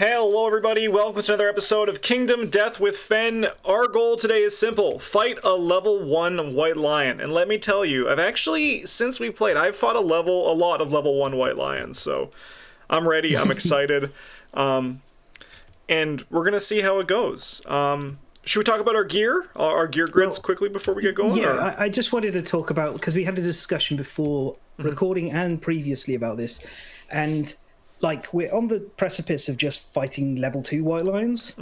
Hello everybody, welcome to another episode of Kingdom Death with Fen. Our goal today is simple, fight a level 1 white lion. And let me tell you, I've actually, since we played, I've fought a lot of level 1 white lions, so I'm ready, I'm excited. And we're gonna see how it goes. Should we talk about our gear grids quickly before we get going? Yeah, I just wanted to talk about, because we had a discussion before recording and previously about this, and like we're on the precipice of just fighting level 2 white lions,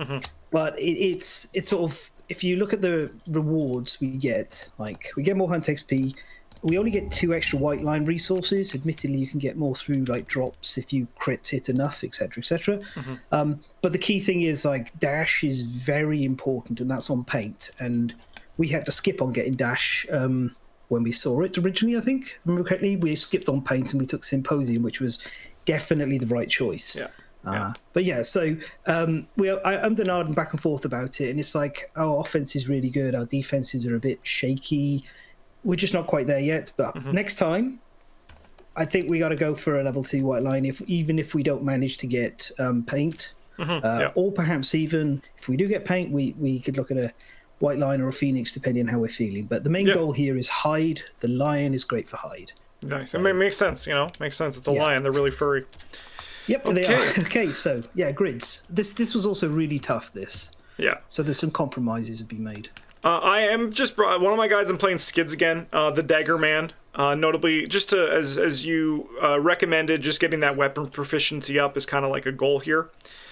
but it's sort of, if you look at the rewards we get, like we get more hunt XP, we only get 2 extra white lion resources. Admittedly, you can get more through like drops if you crit hit enough, etc., etc. But the key thing is like dash is very important, and that's on paint. And we had to skip on getting dash when we saw it originally. I think, if I remember correctly, we skipped on paint and we took Symposium, which was definitely the right choice. But yeah, so I'm nodding back and forth about it, and it's like our offense is really good, our defenses are a bit shaky. We're just not quite there yet, but next time I think we got to go for a level 2 white line, even if we don't manage to get paint. Or perhaps even if we do get paint, we could look at a white lion or a phoenix depending on how we're feeling. But the main goal here is hide. The lion is great for hide. Nice. So, it makes sense, you know? Makes sense. It's a lion. They're really furry. Yep, they are. Okay, so, yeah, grids. This was also really tough, this. Yeah. So there's some compromises have been made. I am just... one of my guys, I'm playing Skids again, the Dagger Man. Notably, just to, as you recommended, just getting that weapon proficiency up is kind of like a goal here.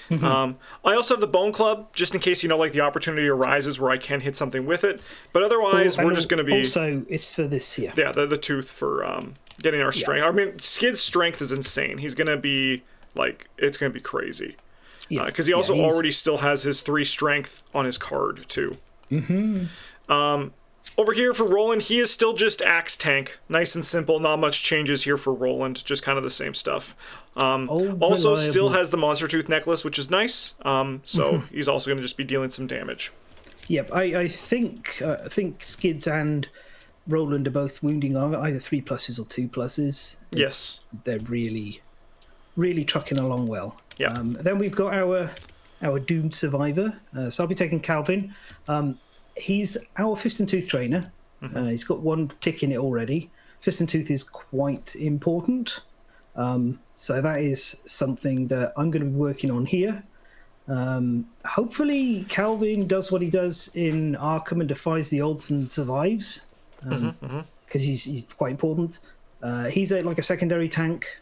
I also have the Bone Club, just in case, like the opportunity arises where I can hit something with it. But otherwise, we're just going to be... Also, it's for this here. Yeah, the tooth for getting our strength. I mean, Skid's strength is insane. He's going to be, like, it's going to be crazy. Because he also already still has his 3 strength on his card, too. Over here for Roland, he is still just Axe Tank. Nice and simple, not much changes here for Roland, just kind of the same stuff. Also still has the Monster Tooth Necklace, which is nice. So he's also going to just be dealing some damage. Yep, I think Skids and Roland are both wounding either 3+ or 2+. Yes. They're really, really trucking along well. Yeah. Then we've got our doomed survivor. So I'll be taking Calvin. He's our Fist and Tooth trainer. He's got 1 tick in it already. Fist and Tooth is quite important. So that is something that I'm going to be working on here. Hopefully Calvin does what he does in Arkham and defies the odds and survives. Because he's quite important. He's like a secondary tank.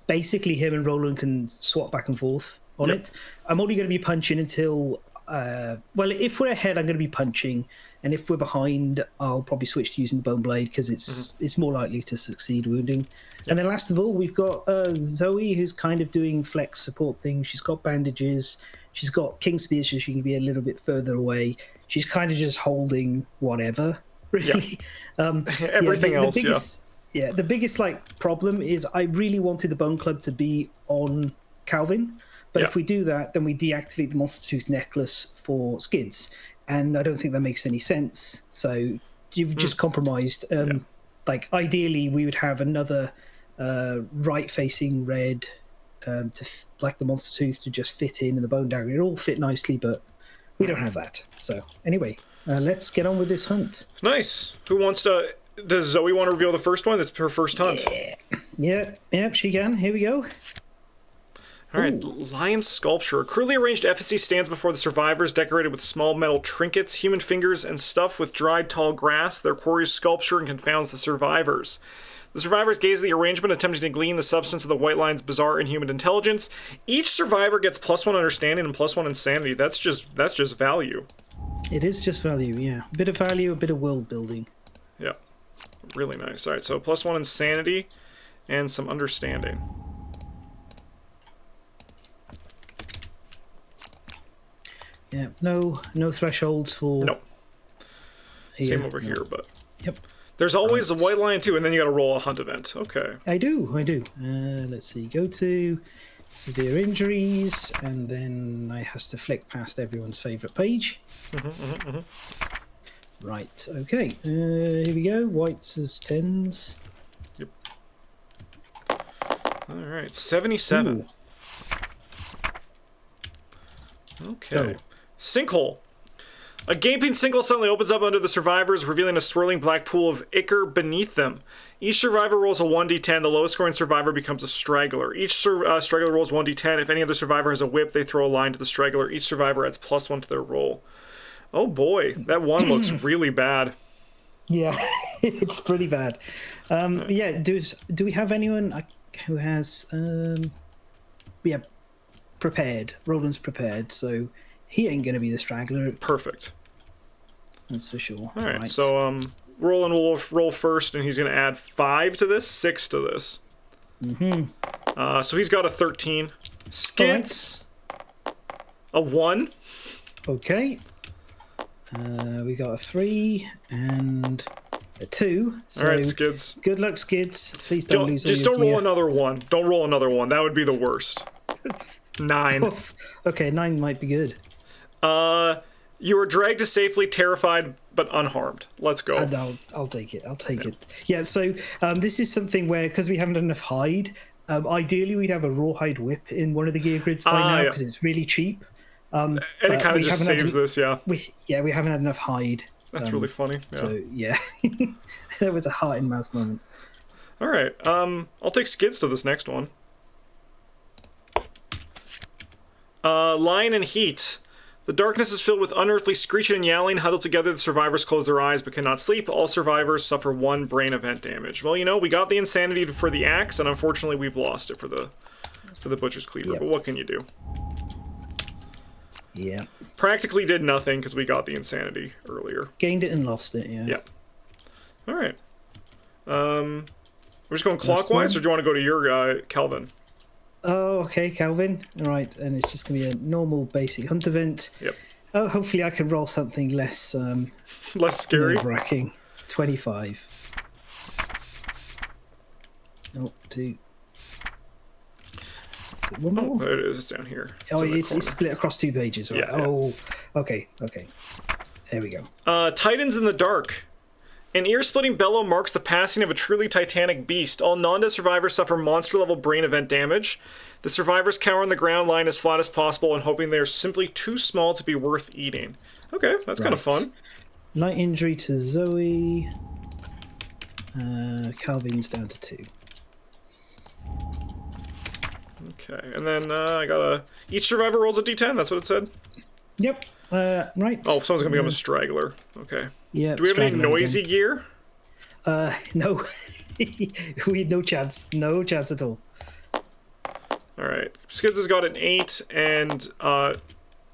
Basically him and Roland can swap back and forth on it. I'm only going to be punching until... if we're ahead, I'm going to be punching, and if we're behind, I'll probably switch to using the Bone Blade because it's more likely to succeed wounding. And then last of all, we've got Zoe, who's kind of doing flex support things. She's got bandages. She's got King Spear, so she can be a little bit further away. She's kind of just holding whatever, really. Everything else, the biggest problem is I really wanted the Bone Club to be on Calvin. But if we do that, then we deactivate the Monster Tooth Necklace for Skids. And I don't think that makes any sense. So you've just compromised. Ideally, we would have another right-facing red like the Monster Tooth to just fit in and the Bone Dagger. It all fit nicely, but we don't have that. So anyway, let's get on with this hunt. Nice. Who wants to... Does Zoe want to reveal the first one? It's her first hunt. Yeah, she can. Here we go. All right, Lion Sculpture. A crudely arranged effigy stands before the survivors, decorated with small metal trinkets, human fingers, and stuffed with dried tall grass. Their quarry's sculpture and confounds the survivors. The survivors gaze at the arrangement, attempting to glean the substance of the white lion's bizarre inhuman intelligence. Each survivor gets +1 understanding and +1 insanity. That's just value. It is just value, yeah. A bit of value, a bit of world building. Yeah, really nice. All right, so +1 insanity and some understanding. Yeah, no thresholds for... No. Same over here, but... Yep. There's always a white lion, too, and then you gotta roll a hunt event. Okay. I do. Let's see. Go to severe injuries, and then I has to flick past everyone's favourite page. Right, okay. Here we go. Whites as 10s. Yep. Alright, 77. Ooh. Okay. Sinkhole. A gaping sinkhole suddenly opens up under the survivors, revealing a swirling black pool of ichor beneath them. Each survivor rolls a 1d10. The lowest scoring survivor becomes a straggler. Each straggler rolls 1d10. If any other survivor has a whip, they throw a line to the straggler. Each survivor adds +1 to their roll. Oh boy, that one looks really bad. Yeah, it's pretty bad. Yeah, do we have anyone who has... prepared. Roland's prepared, so he ain't going to be the straggler. Perfect. That's for sure. All right, so Roland will roll first, and he's going to add 5 to this, 6 to this. So he's got a 13. Skids, a 1. Okay. We got a 3 and a 2. So all right, Skids. Good luck, Skids. Please don't lose. Just don't roll another one. Don't roll another one. That would be the worst. 9. Okay, 9 might be good. You are dragged to safely, terrified but unharmed. Let's go. And I'll take it. I'll take it. Yeah. So this is something where, because we haven't enough hide, ideally we'd have a rawhide whip in one of the gear grids by now because it's really cheap. And it kind of just saves this, yeah. We haven't had enough hide. That's really funny. Yeah. So yeah, there was a heart in mouth moment. All right. I'll take Skids to this next one. Lion and Heat. The darkness is filled with unearthly screeching and yowling. Huddled together, the survivors close their eyes but cannot sleep. All survivors suffer 1 brain event damage. Well, you know, we got the insanity for the axe, and unfortunately we've lost it for the butcher's cleaver. Yep. But what can you do? Yeah. Practically did nothing because we got the insanity earlier. Gained it and lost it, yeah. Yeah. All right. We're just going clockwise, or do you want to go to your Calvin? Oh, okay, Calvin. All right, and it's just going to be a normal basic hunt event. Yep. Oh, hopefully I can roll something less... less scary? Nerve-wracking. 25. Oh, 2. One more? Oh, there it is. It's down here. It's split across 2 pages. Right? Yeah, oh, okay. There we go. Titans in the Dark. An ear-splitting bellow marks the passing of a truly titanic beast. All non-death survivors suffer monster-level brain event damage. The survivors cower on the ground, lying as flat as possible and hoping they are simply too small to be worth eating. Okay, that's kind of fun. Light injury to Zoe. Calvin's down to 2. Okay, and then I got a... Each survivor rolls a d10, that's what it said? Yep, right. Oh, someone's going to become a straggler. Okay. Yeah. Do we have any noisy gear? No. We had no chance. No chance at all. Alright. Skids has got an 8, and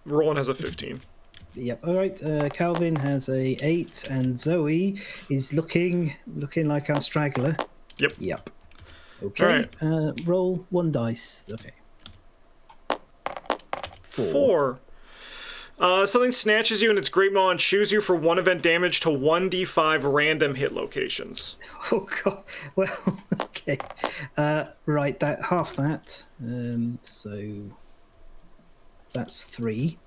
Roland has a 15. Yep. Alright, Calvin has a 8, and Zoe is looking like our straggler. Yep. Okay. Right. Roll 1 dice. Okay. 4. Something snatches you in its great maw and chews you for 1 event damage to 1d5 random hit locations. Oh god. Well, okay. Right, that half that. So that's 3.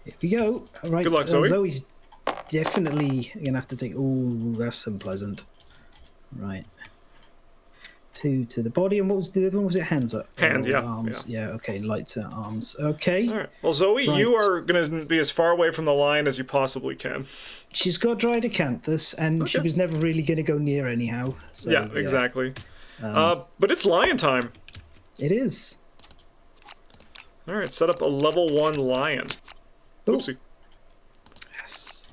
Here we go. Right. Good luck, Zoe. Zoe's definitely gonna have to take. Oh, that's unpleasant. Right. 2 to the body, and what was the other one? Was it hands up? Hands, yeah. Arms. Yeah. Okay. Lights out, arms. Okay. All right. Well, Zoe, you are going to be as far away from the lion as you possibly can. She's got dried acanthus, and she was never really going to go near anyhow. So, yeah, exactly. But it's lion time. It is. All right. Set up a level 1 lion. Oopsie. Yes.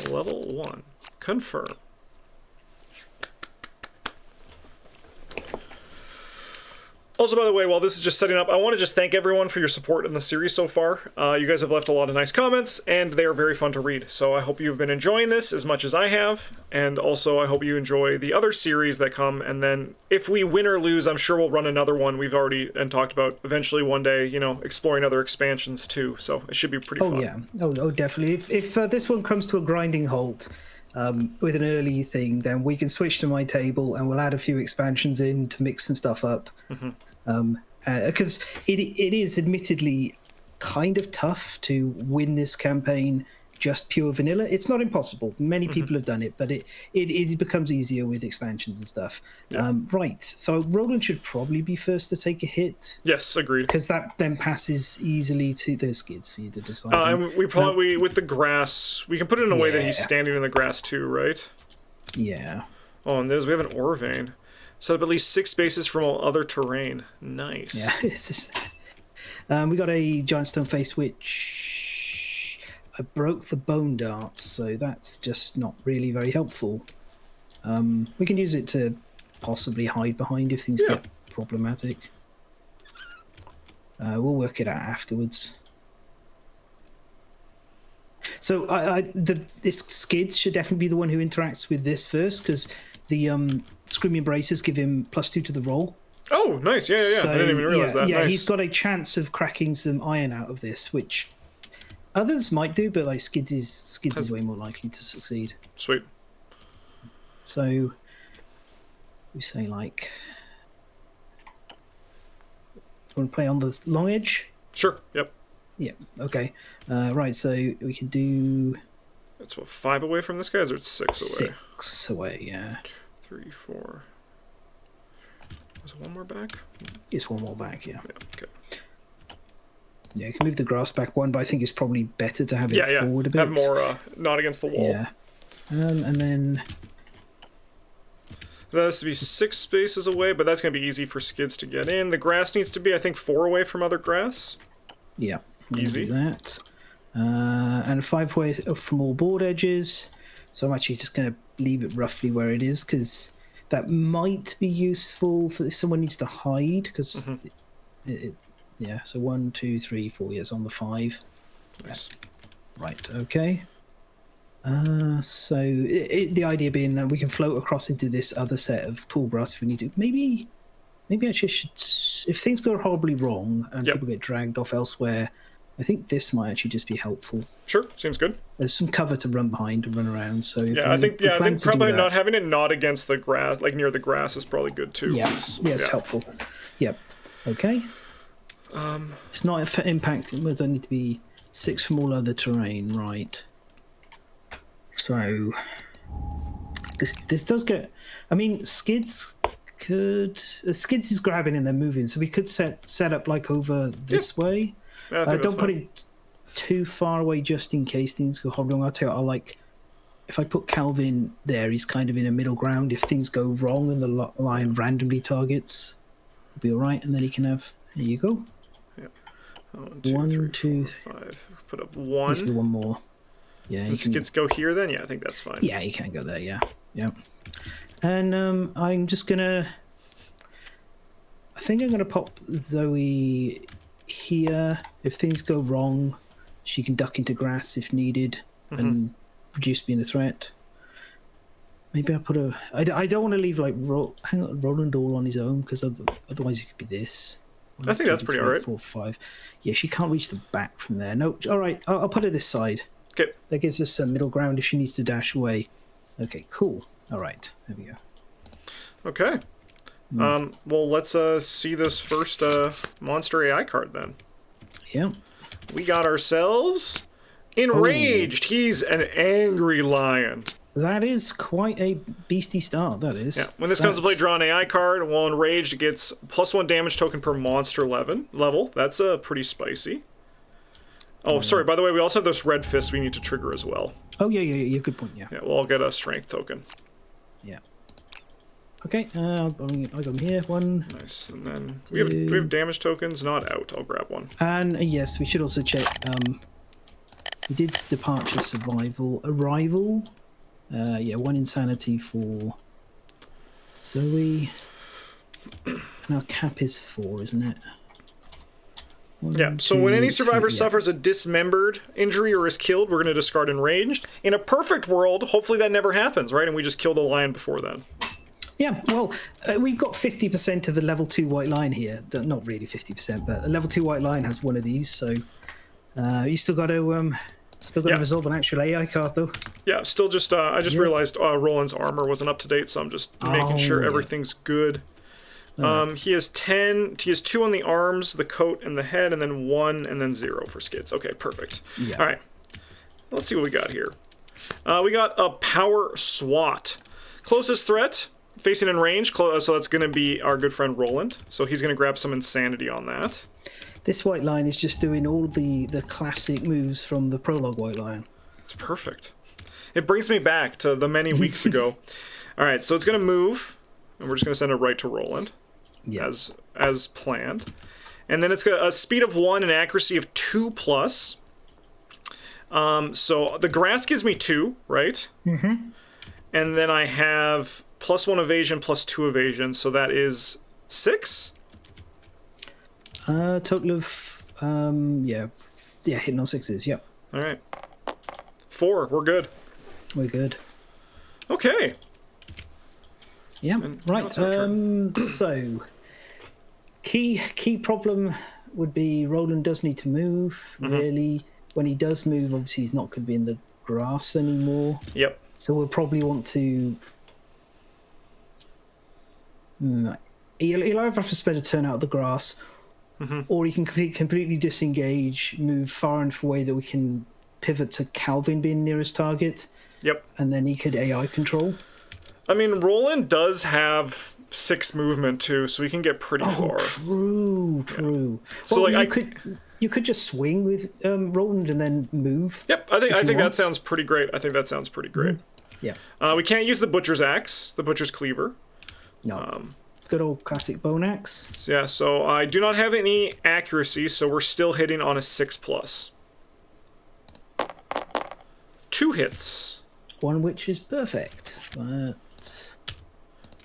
Level 1. Confirm. Also, by the way, while this is just setting up, I want to just thank everyone for your support in the series so far. You guys have left a lot of nice comments, and they are very fun to read. So I hope you've been enjoying this as much as I have, and also I hope you enjoy the other series that come. And then if we win or lose, I'm sure we'll run another one. We've already talked about eventually one day, exploring other expansions too. So it should be pretty fun. Oh yeah, oh definitely. If this one comes to a grinding halt with an early thing, then we can switch to my table and we'll add a few expansions in to mix some stuff up. Mm-hmm. Because it is admittedly kind of tough to win this campaign just pure vanilla. It's not impossible. Many people have done it, but it becomes easier with expansions and stuff. Yeah. Right. So Roland should probably be first to take a hit. Yes, agreed. Because that then passes easily to the skids for you to decide. And we probably, with the grass, we can put it in a way that he's standing in the grass too, right? Yeah. Oh, and we have an ore vein. Set up at least 6 spaces from all other terrain. Nice. Yeah. It's just, we got a giant stone face, which I broke the bone darts, so that's just not really very helpful. We can use it to possibly hide behind if things get problematic. We'll work it out afterwards. So this skids should definitely be the one who interacts with this first, because the Screaming Braces give him +2 to the roll. Oh, nice. Yeah. So, I didn't even realize that. Yeah, Nice. he's got a chance of cracking some iron out of this, which others might do, but like Skids is way more likely to succeed. Sweet. So we say like, want to play on the long edge? Sure. Yep. Yeah. Okay. Right. So we can do. That's what, 5 away from this guy, or it's 6 away? 6 away. Yeah. 3, 4. Was it one more back? It's one more back. Yeah. Yeah. Okay. Yeah, you can move the grass back one, but I think it's probably better to have it forward a bit. Have more not against the wall. Yeah. And then that has to be 6 spaces away, but that's going to be easy for skids to get in. The grass needs to be, I think, 4 away from other grass. Yeah. Easy. Do that. And 5 away from all board edges. So I'm actually just going to leave it roughly where it is, because that might be useful for if someone needs to hide, because yeah, so 1, 2, 3, 4 years on the 5. Nice. Right, okay. So the idea being that we can float across into this other set of tall grass if we need to. Maybe actually if things go horribly wrong and people get dragged off elsewhere, I think this might actually just be helpful. Sure, seems good. There's some cover to run behind and run around. So I think probably not having it not against the grass, like near the grass, is probably good too. Yeah, it's helpful. Yep. Okay. It's not impacting. There's only to be 6 from all other terrain, right? So this does get. I mean, skids is grabbing and then moving, so we could set up like over this way. Yeah, don't put it too far away just in case things go horribly wrong. I'll tell you, I'll like if I put Calvin there, he's kind of in a middle ground. If things go wrong and the lion randomly targets, it'll be all right, and then he can have. There you go. Yeah. 1, 2, 3, 4, 5. Put up 1. Needs to be one more. Yeah. And skids go here then? Yeah, I think that's fine. Yeah, you can go there. Yeah. And I'm just gonna. I think I'm gonna pop Zoe here. If things go wrong, she can duck into grass if needed and reduce being a threat. Maybe I'll put a. I don't want to leave like Roland all on his own, because otherwise it could be this. I think that's pretty alright. 4, 5. Yeah, she can't reach the back from there. No, all right. I'll put her this side. Okay. That gives us some middle ground if she needs to dash away. Okay, cool. All right, there we go. Okay. Well, let's see this first monster AI card then. Yeah. We got ourselves Enraged. He's an angry lion. That is quite a beastie start, that is. Yeah. When this comes to play, draw an AI card. While Enraged, gets +1 damage token per monster level. That's pretty spicy. Oh, sorry, by the way, we also have this red fist we need to trigger as well. Oh, yeah, good point, yeah. Yeah, we'll all get a strength token. Yeah. Okay, I got him here, 1. Nice, and then we have damage tokens not out. I'll grab 1. And yes, we should also check, we did departure, survival, arrival. 1 insanity for Zoe. And our cap is 4, isn't it? 1, so 2, when any survivor 3, suffers a dismembered injury or is killed, we're going to discard Enraged. In a perfect world, hopefully that never happens, right? And we just kill the lion before then. Yeah, well, we've got 50% of the level 2 white line here. Not really 50%, but a level 2 white line has one of these, so you still got to resolve an actual AI card, though. Yeah, still just, I just realized Roland's armor wasn't up to date, so I'm just making sure everything's good. He has 2 on the arms, the coat, and the head, and then 1, and then 0 for skids. Okay, perfect. Yeah. All right. Let's see what we got here. We got a power SWAT. Closest threat, facing in range, so that's going to be our good friend Roland. So he's going to grab some insanity on that. This white line is just doing all the classic moves from the prologue white line. It's perfect. It brings me back to the many weeks ago. All right, so it's going to move, and we're just going to send it right to Roland, as planned. And then it's got a speed of 1 and accuracy of 2+. So the grass gives me 2, right? Mm-hmm. And then I have +1 evasion, +2 evasion, so that is 6? Total of, hitting on 6s, yep. All right. 4, we're good. We're good. Okay. Yeah, And right. So, key problem would be Roland does need to move, really. When he does move, obviously he's not going to be in the grass anymore. Yep. So we'll probably want to... He'll either have to spend a turn out of the grass, or he can completely disengage, move far enough away that we can pivot to Calvin being nearest target. Yep. And then he could AI control. I mean, Roland does have 6 movement too, so he can get pretty far. True. Yeah. So well, like you could just swing with Roland and then move. Yep, I think that sounds pretty great. I think that sounds pretty great. Yeah. We can't use the butcher's axe, the butcher's cleaver. No. Good old classic bone axe. So yeah, so I do not have any accuracy, so we're still hitting on a 6+. 2 hits. One which is perfect, but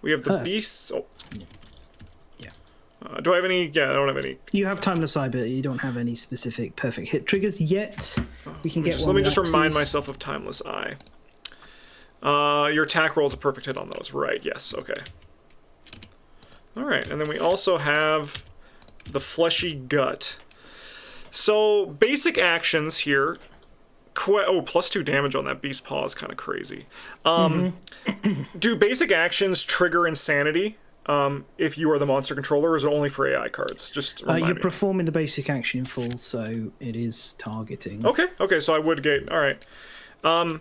we have the beasts. Oh. Yeah. Do I have any? Yeah, I don't have any. You have timeless eye, but you don't have any specific perfect hit triggers yet. We can get one. Let me just remind myself of timeless eye. Your attack roll is a perfect hit on those, right? Yes. Okay. All right, and then we also have the fleshy gut. So basic actions here. +2 damage on that beast paw is kind of crazy. Do basic actions trigger insanity if you are the monster controller, or is it only for AI cards? Just remind you're me. performing the basic action in full, so it is targeting. Okay, so I would get... All right. I'm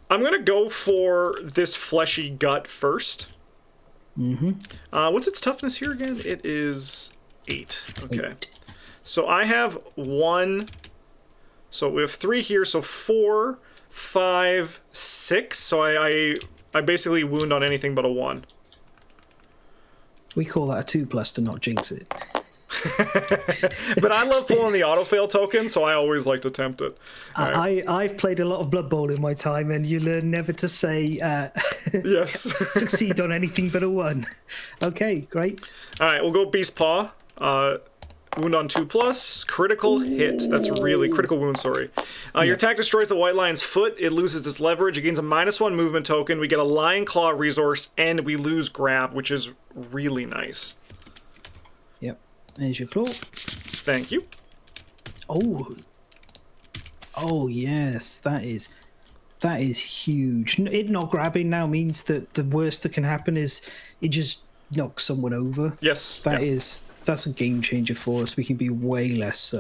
going to go for this fleshy gut first. What's its toughness here again? It is 8. Okay. 8. So I have 1... So we have 3 here, so 4, 5, 6. So I basically wound on anything but a 1. We call that a 2+ to not jinx it. But I love pulling the autofail token, so I always like to tempt it. I've played a lot of Blood Bowl in my time, and you learn never to say yes. succeed on anything but a 1. Okay, great. All right, we'll go Beast Paw. Wound on 2+, critical hit. That's really critical wound. Sorry. Your attack destroys the white lion's foot. It loses its leverage. It gains a -1 movement token. We get a lion claw resource, and we lose grab, which is really nice. Yep. There's your claw. Thank you. Oh yes, that is huge. It not grabbing now means that the worst that can happen is it just knocks someone over. Yes. That's a game changer for us. We can be way less we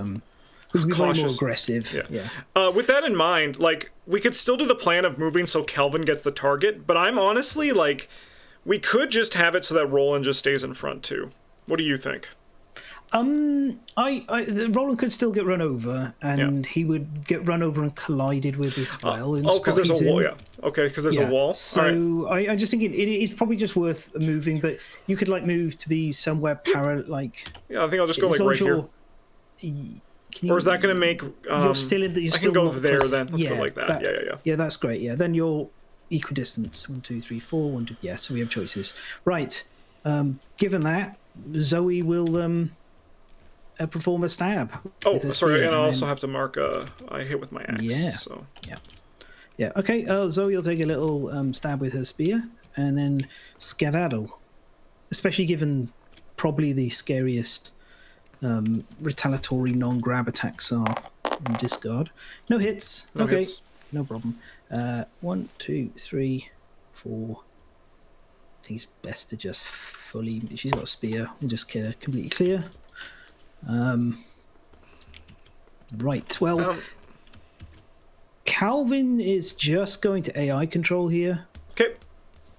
can be way more aggressive. Yeah. With that in mind, like, we could still do the plan of moving so Kelvin gets the target, but I'm honestly like, we could just have it so that Roland just stays in front too. What do you think? Roland could still get run over, and he would get run over and collided with as well. Because there's a wall. Yeah. Okay, because there's a wall. So I'm just thinking it's probably just worth moving, but you could like move to be somewhere like. Yeah, I think I'll just go like right here. Or is that going to make? You're still in. I can go there then. Let's go like that. Yeah. Yeah, that's great. Yeah, then you're equidistance. 1, 2, 3, 4. 1, 2. Yeah, so we have choices. Right. Given that, Zoe will perform a stab. Oh, sorry, and I also have to mark I hit with my axe. Yeah. So. Yeah. Okay. Zoe will take a little stab with her spear and then skedaddle. Especially given probably the scariest retaliatory non-grab attacks are in discard. No hits. No hits. No problem. 1, 2, 3, 4. I think it's best to just fully. She's got a spear and just get her completely clear. Right. Well, Calvin is just going to AI control here, Okay.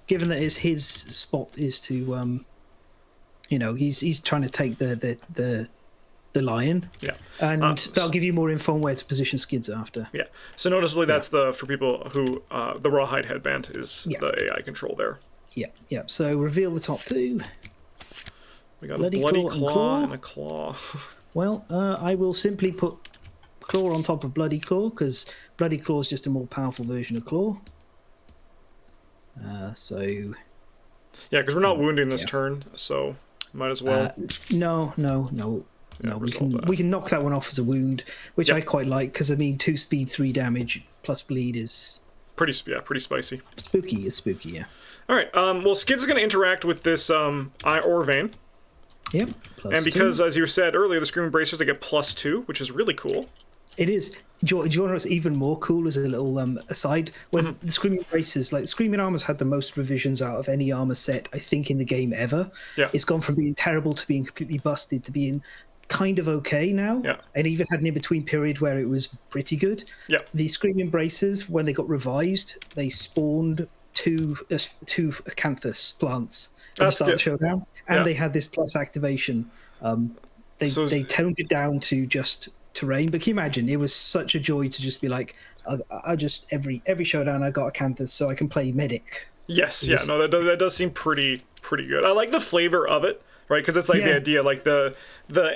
given that it's his spot is to, he's trying to take the lion. Yeah. And that'll give you more info on where to position skids after. Yeah. So noticeably, that's for people who the rawhide headband is the AI control there. Yeah, yeah. So reveal the top two. We got a bloody claw and a claw. Well, I will simply put claw on top of bloody claw because bloody claw is just a more powerful version of claw. So. Yeah, because we're not wounding this turn, so might as well. No. Yeah, we can knock that one off as a wound, which I quite like because 2 speed, 3 damage plus bleed is pretty spicy. Spooky is spooky, yeah. All right. Well, Skid's going to interact with this Orvane. Yep. And because, as you said earlier, the Screaming Bracers, they get +2, which is really cool. It is. Do you want to know what's even more cool as a little aside? When the Screaming Bracers, like Screaming Armor's had the most revisions out of any armor set, I think, in the game ever. Yeah. It's gone from being terrible to being completely busted to being kind of okay now. Yeah. And even had an in-between period where it was pretty good. Yeah. The Screaming Bracers, when they got revised, they spawned two acanthus plants at the start of Showdown. And they had this plus activation. They toned it down to just terrain. But can you imagine? It was such a joy to just be like, I just every Showdown I got acanthus so I can play medic. Yes, that does seem pretty good. I like the flavor of it, right? Because it's like the idea, like the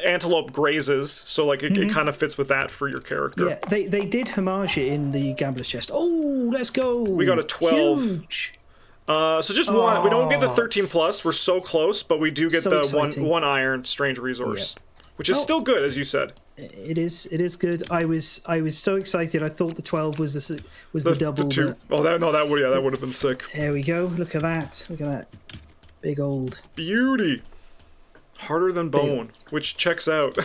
antelope grazes, so like it kind of fits with that for your character. Yeah, they did homage it in the Gambler's Chest. Oh, let's go! We got a 12. Huge. So just one. We don't get the 13+. We're so close, but we do get the one iron strange resource, which is still good, as you said. It is good. I was so excited. I thought the 12 was the double. The 2. That would have been sick. There we go. Look at that. Big old beauty. Harder than bone, which checks out.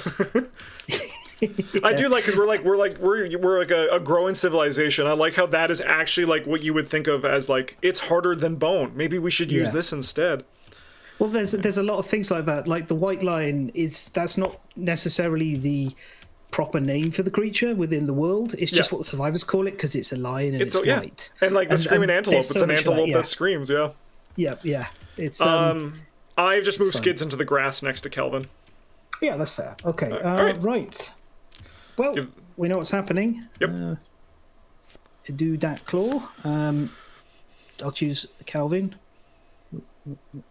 I do like because we're like a growing civilization. I like how that is actually like what you would think of as like it's harder than bone. Maybe we should use this instead. Well, there's a lot of things like that. Like the white lion that's not necessarily the proper name for the creature within the world. It's just what the survivors call it because it's a lion and it's white. And like the screaming antelope, it's an antelope that screams. Yeah. Yeah. It's I've just moved Skids into the grass next to Kelvin. Yeah, that's fair. Okay. Right. Well, we know what's happening. Yep. Do that claw. I'll choose Calvin.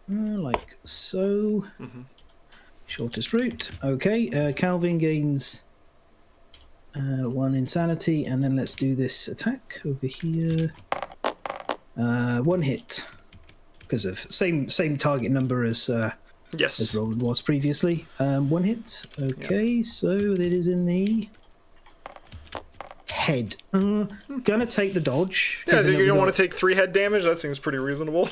Like so. Shortest route. Okay. Calvin gains 1 insanity, and then let's do this attack over here. 1 hit because of same target number as as Roland was previously. 1 hit. Okay, so that is in the head. Gonna take the dodge. Yeah, you don't want to take 3 head damage? That seems pretty reasonable.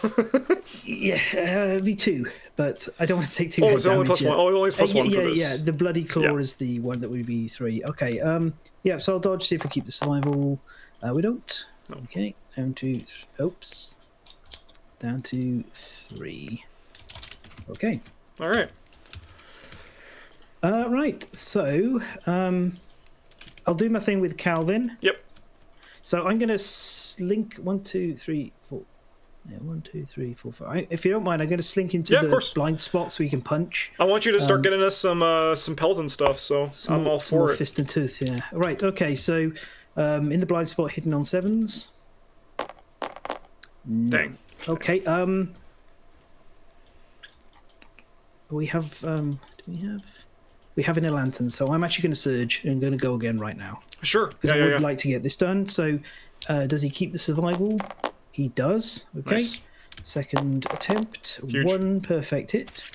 Yeah, it'd be 2, but I don't want to take 2 head damage. Only +1. Oh, only +1 for this. Yeah, the bloody claw is the one that would be 3. Okay, so I'll dodge, see if we keep the survival. We don't. No. Okay, down to... Oops. Down to 3. Okay. All right. Right, so I'll do my thing with Calvin. Yep. So I'm going to slink 1, 2, 3, 4. Yeah, 1, 2, 3, 4, 5. If you don't mind, I'm going to slink into the blind spot so we can punch. I want you to start getting us some Pelton stuff, so I'm all for it. Fist and tooth, yeah. Right, okay, so in the blind spot, hidden on 7s. No. Dang. Okay, we have we have in a lantern, so I'm actually going to surge and going to go again right now. Sure. Because I would like to get this done. So does he keep the survival? He does. Okay. Nice. Second attempt. Huge. 1 perfect hit.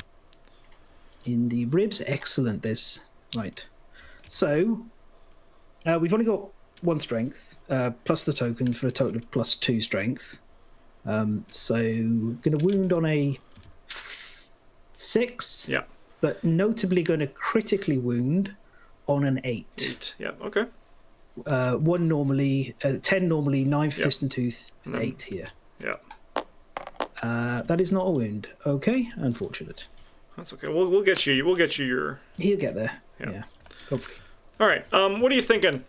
In the ribs. Excellent. There's right. So we've only got 1 strength, plus the token for a total of +2 strength. So going to wound on a 6. Yeah. But notably going to critically wound on an 8. 8. Yeah. Okay. 1 normally, 10 normally, 9 fist and tooth, and 8 here. Yeah. That is not a wound. Okay, unfortunate. That's okay. We'll get you. We'll get you your. He'll get there. Yeah. Hopefully. All right. What are you thinking?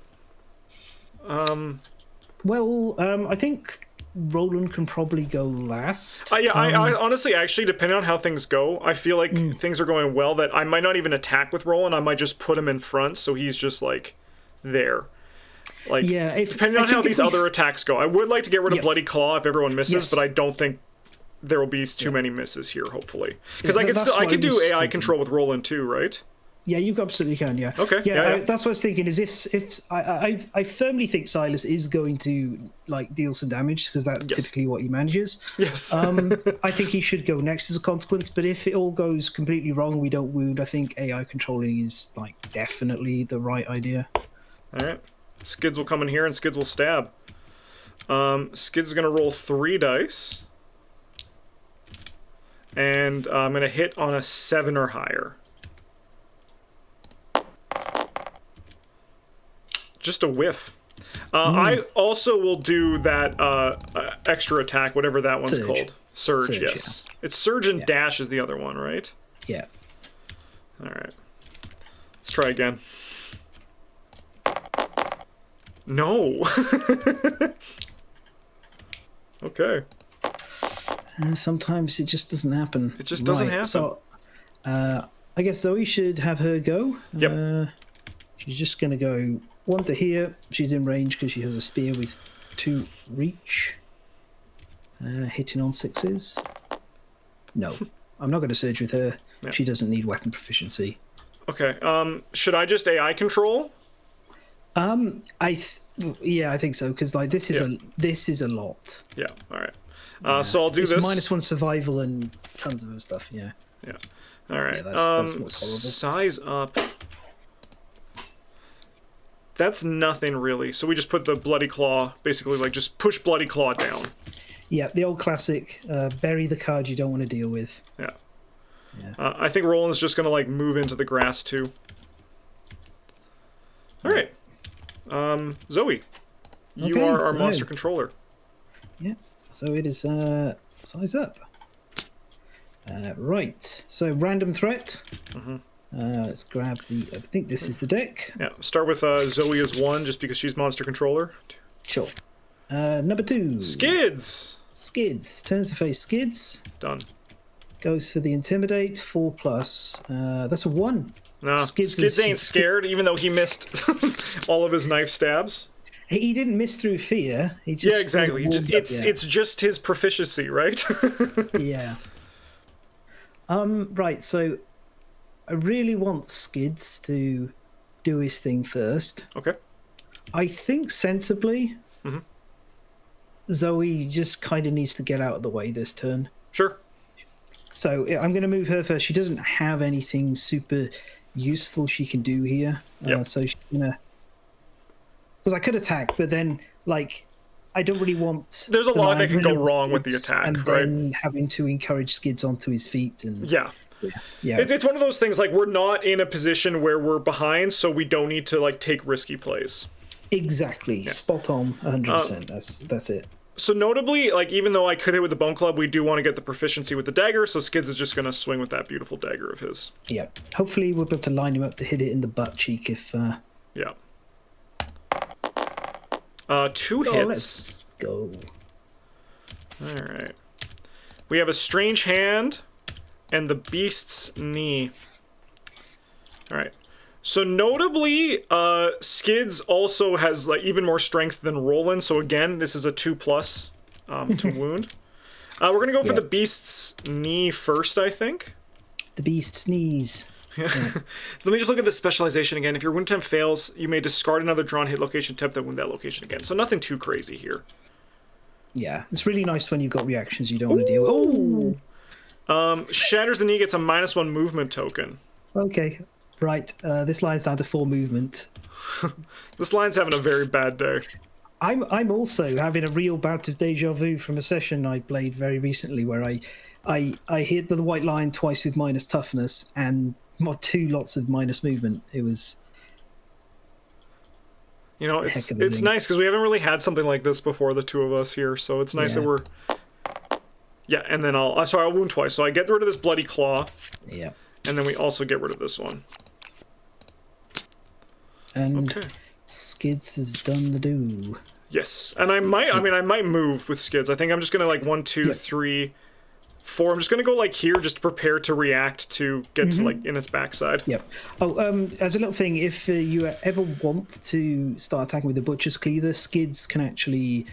Well, I think Roland can probably go last. Yeah, I honestly, actually, depending on how things go, I feel like things are going well that I might not even attack with Roland. I might just put him in front so he's just, like, there. Like, Yeah, depending on how these other attacks go. I would like to get rid of Bloody Claw if everyone misses, but I don't think there will be too many misses here, hopefully. Because I could do AI control with Roland too, right? Yeah, you absolutely can. Yeah. Okay. Yeah, that's what I was thinking. Is if I firmly think Silas is going to like deal some damage because that's typically what he manages. Yes. I think he should go next as a consequence. But if it all goes completely wrong, we don't wound. I think AI controlling is like definitely the right idea. All right. Skids will come in here and Skids will stab. Skids is gonna roll 3 dice, and I'm gonna hit on a 7 or higher. Just a whiff. I also will do that extra attack, whatever that one's called. Surge, yes. Yeah. It's Surge and Dash is the other one, right? Yeah. All right. Let's try again. No. Okay. Sometimes it just doesn't happen. It just doesn't happen. So, I guess Zoe should have her go. Yep. She's just going to go 1 to here. She's in range because she has a spear with 2 reach. Hitting on 6s. No, I'm not going to surge with her. Yeah. She doesn't need weapon proficiency. Okay. Should I just AI control? Yeah, I think so because like this is a lot. Yeah. All right. So I'll do this. -1 survival and tons of other stuff. Yeah. Yeah. All right. Yeah, that's size up. That's nothing really. So we just put the Bloody Claw, basically like just push Bloody Claw down. Yeah, the old classic, bury the card you don't want to deal with. Yeah. I think Roland's just going to like move into the grass too. All right. Zoe, you are our monster controller. Yeah, so it is size up. Right, so random threat. Let's grab the. I think this is the deck. Yeah, start with Zoe as 1, just because she's monster controller. Sure. Number 2. Skids. Skids turns to face Skids. Done. Goes for the intimidate 4+. That's a 1. No, Skids ain't scared, even though he missed all of his knife stabs. He didn't miss through fear. He just exactly. It's just his proficiency, right? Yeah. Right. So, I really want Skids to do his thing first. Okay. I think sensibly, Zoe just kind of needs to get out of the way this turn. Sure. So I'm going to move her first. She doesn't have anything super useful she can do here. So she's going to... Because I could attack, but then, like, I don't really want... There's a lot that can go wrong with the attack, and right? And then having to encourage Skids onto his feet. And Yeah. It's one of those things, like, we're not in a position where we're behind, so we don't need to, like, take risky plays. Exactly. Yeah. Spot on, 100%. That's it. So notably, like, even though I could hit with the Bone Club, we do want to get the proficiency with the dagger, so Skids is just going to swing with that beautiful dagger of his. Yeah. Hopefully we'll be able to line him up to hit it in the butt cheek if... Yeah. 2 hits. Let's go. Alright. We have a Strange Hand and the Beast's Knee. Alright. So notably, Skids also has like even more strength than Roland. So again, this is a 2+ to wound. We're gonna go for the Beast's Knee first, I think. The Beast's Knees. Yeah. Let me just look at the specialization again. If your wound temp fails, you may discard another drawn hit location temp that wound that location again. So nothing too crazy here. Yeah, it's really nice when you've got reactions you don't want to deal with. Oh. Shatters the Knee gets a -1 movement token. Okay. Right, this line's down to 4 movement. This line's having a very bad day. I'm also having a real bout of deja vu from a session I played very recently where I hit the white line twice with minus toughness and 2 lots of minus movement. It was... You know, it's nice because we haven't really had something like this before, the two of us here, so it's nice that we're... Yeah, and then I'll wound twice. So I get rid of this Bloody Claw. Yeah. And then we also get rid of this one. And Skids has done the do. Yes, and I might move with skids. I think I'm just gonna like 1, 2, 3, 4. I'm just gonna go like here, just to prepare to react to get to like in its backside. Yep. Oh, as a little thing, if you ever want to start attacking with the Butcher's Cleaver, skids can actually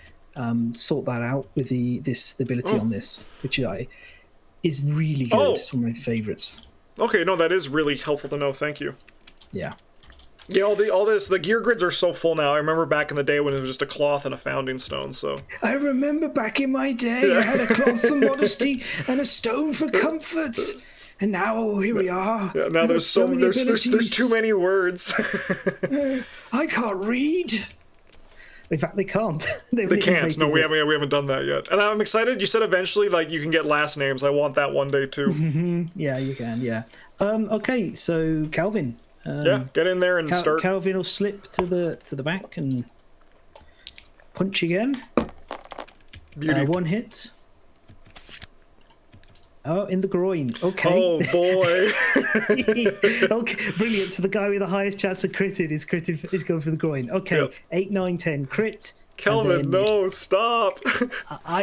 sort that out with the ability on this, which is really good. Oh. It's one of my favorites. Okay, no, that is really helpful to know. Thank you. Yeah. Yeah, the gear grids are so full now. I remember back in the day when it was just a cloth and a founding stone. So I remember back in my day, I had a cloth for modesty and a stone for comfort, and now here we are. Yeah, now there's too many words. I can't read. In fact, they can't. They can't. No, we haven't done that yet. And I'm excited. You said eventually, like, you can get last names. I want that one day too. Yeah, you can. Yeah. Okay, so Calvin. Yeah, get in there and start. Calvin will slip to the back and punch again. Beauty. One hit. Oh, in the groin. Okay. Oh boy. Okay, brilliant. So the guy with the highest chance of critting is going for the groin. Okay, Yep. 8, 9, 10 crit. Kelvin, no, stop. I'm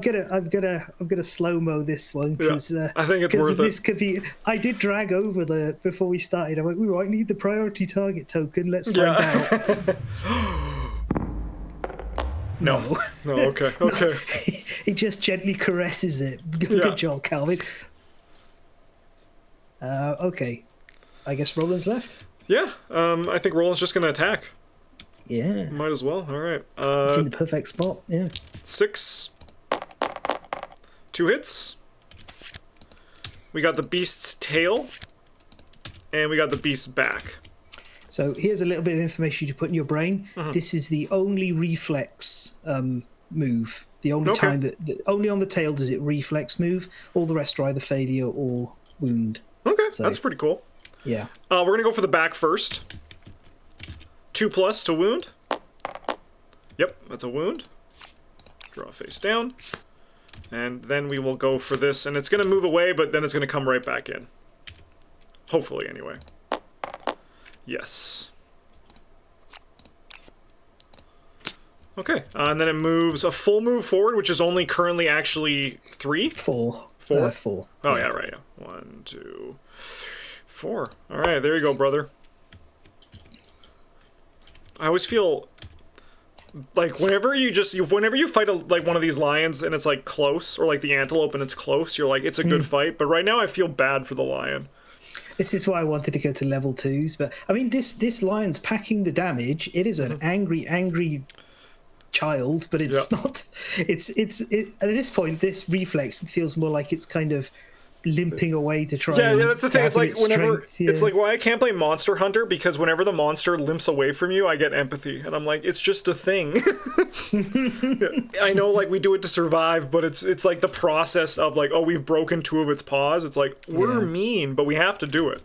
gonna slow mo this one because I think it's worth this it. could be. I did drag over before we started. I went, "Ooh, I need the priority target token. Let's find out." No. No. Okay. Okay. He just gently caresses it. Good job, Calvin. Okay, I guess Roland's left. Yeah. I think Roland's just gonna attack. Yeah. Might as well. All right. It's in the perfect spot. Yeah. 6. 2 hits. We got the beast's tail, and we got the beast's back. So here's a little bit of information to put in your brain. This is the only reflex move. The only time only on the tail does it reflex move. All the rest are either failure or wound. Okay, so, that's pretty cool. Yeah. We're gonna go for the back first. 2+ to wound. Yep, that's a wound. Draw face down. And then we will go for this, and it's going to move away, but then it's going to come right back in. Hopefully, anyway. Yes. Okay, and then it moves a full move forward, which is only currently actually 3? 4. 4? 4. Oh, yeah, right, yeah. 1, 2, 4. All right, there you go, brother. I always feel like whenever you fight like one of these lions and it's like close, or like the antelope and it's close, you're like, it's a good fight. But right now I feel bad for the lion. This is why I wanted to go to level 2s. But I mean, this lion's packing the damage. It is an angry child, but it's not. It's at this point, this reflex feels more like it's kind of limping away to try. Yeah, that's the thing. It's like whenever strength, it's like why I can't play Monster Hunter, because whenever the monster limps away from you, I get empathy, and I'm like, it's just a thing. I know, like, we do it to survive, but it's like the process of like, oh, we've broken 2 of its paws. It's like, we're mean, but we have to do it.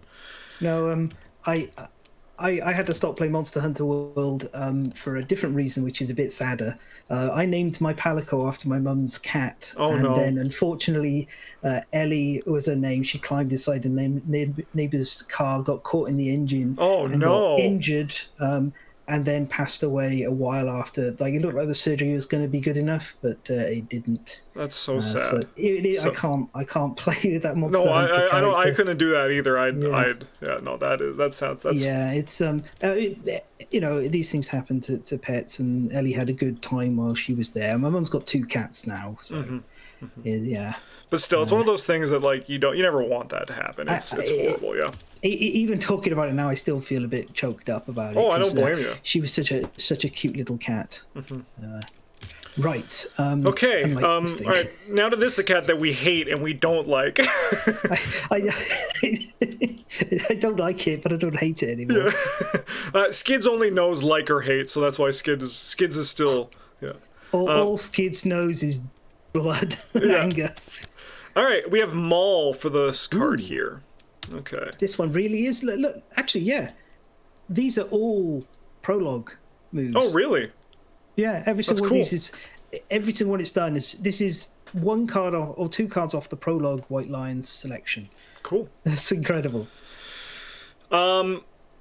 No, I had to stop playing Monster Hunter World for a different reason, which is a bit sadder. I named my Palico after my mum's cat. Then, unfortunately, Ellie was her name. She climbed inside a neighbour's car, got caught in the engine, got injured, and then passed away a while after. Like, it looked like the surgery was going to be good enough, but it didn't. That's so sad. So I can't play with that Monster Hunter character. I don't. I couldn't do that either. That sounds. Yeah, it's you know, these things happen to pets, and Ellie had a good time while she was there. My mum's got 2 cats now, so yeah. But still, it's one of those things that, like, you never want that to happen. It's horrible, yeah. Even talking about it now, I still feel a bit choked up about it. Oh, I don't blame you. She was such a cute little cat. Right. Okay. All right. Now to this, the cat that we hate and we don't like. I don't like it, but I don't hate it anymore. Yeah. Skids only knows like or hate, so that's why Skids is still. Yeah. All Skids knows is blood and anger. All right, we have Maul for this card here. Okay. This one really is. Look, actually, yeah. These are all prologue moves. Oh, really? Yeah, every single one of these is. Every single one it's done is. This is 1 card or 2 cards off the prologue White Lions selection. Cool. That's incredible.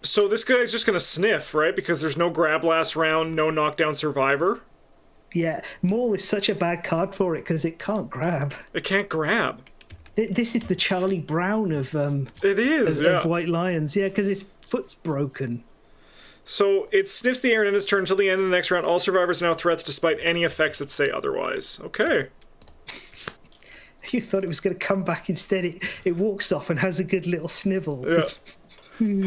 So this guy's just gonna sniff, right? Because there's no grab last round, no knockdown survivor. Yeah, Maul is such a bad card for it because it can't grab. It can't grab. This is the Charlie Brown of It is, of White Lions, yeah, because his foot's broken. So it sniffs the air in its turn until the end of the next round. All survivors are now threats despite any effects that say otherwise. Okay. You thought it was going to come back, instead it walks off and has a good little snivel. Yeah.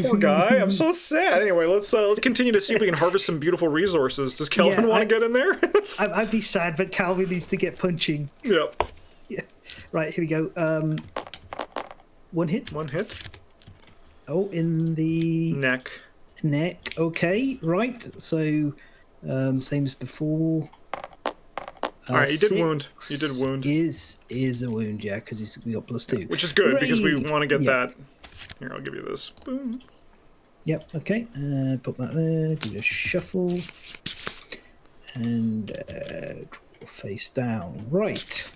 Poor guy. I'm so sad. Anyway, let's continue to see if we can harvest some beautiful resources. Does Kelvin want to get in there? I'd be sad, but Calvin needs to get punching. Yep. Yeah. Right, here we go. One hit. One hit. Oh, in the neck. Neck. Okay, right. So, same as before. All right, you did wound. You did wound. Is a wound, yeah, because we got +2. Which is good because we want to get that. Here, I'll give you this. Boom. Yep. Okay. Put that there. Do a shuffle, and draw face down. Right.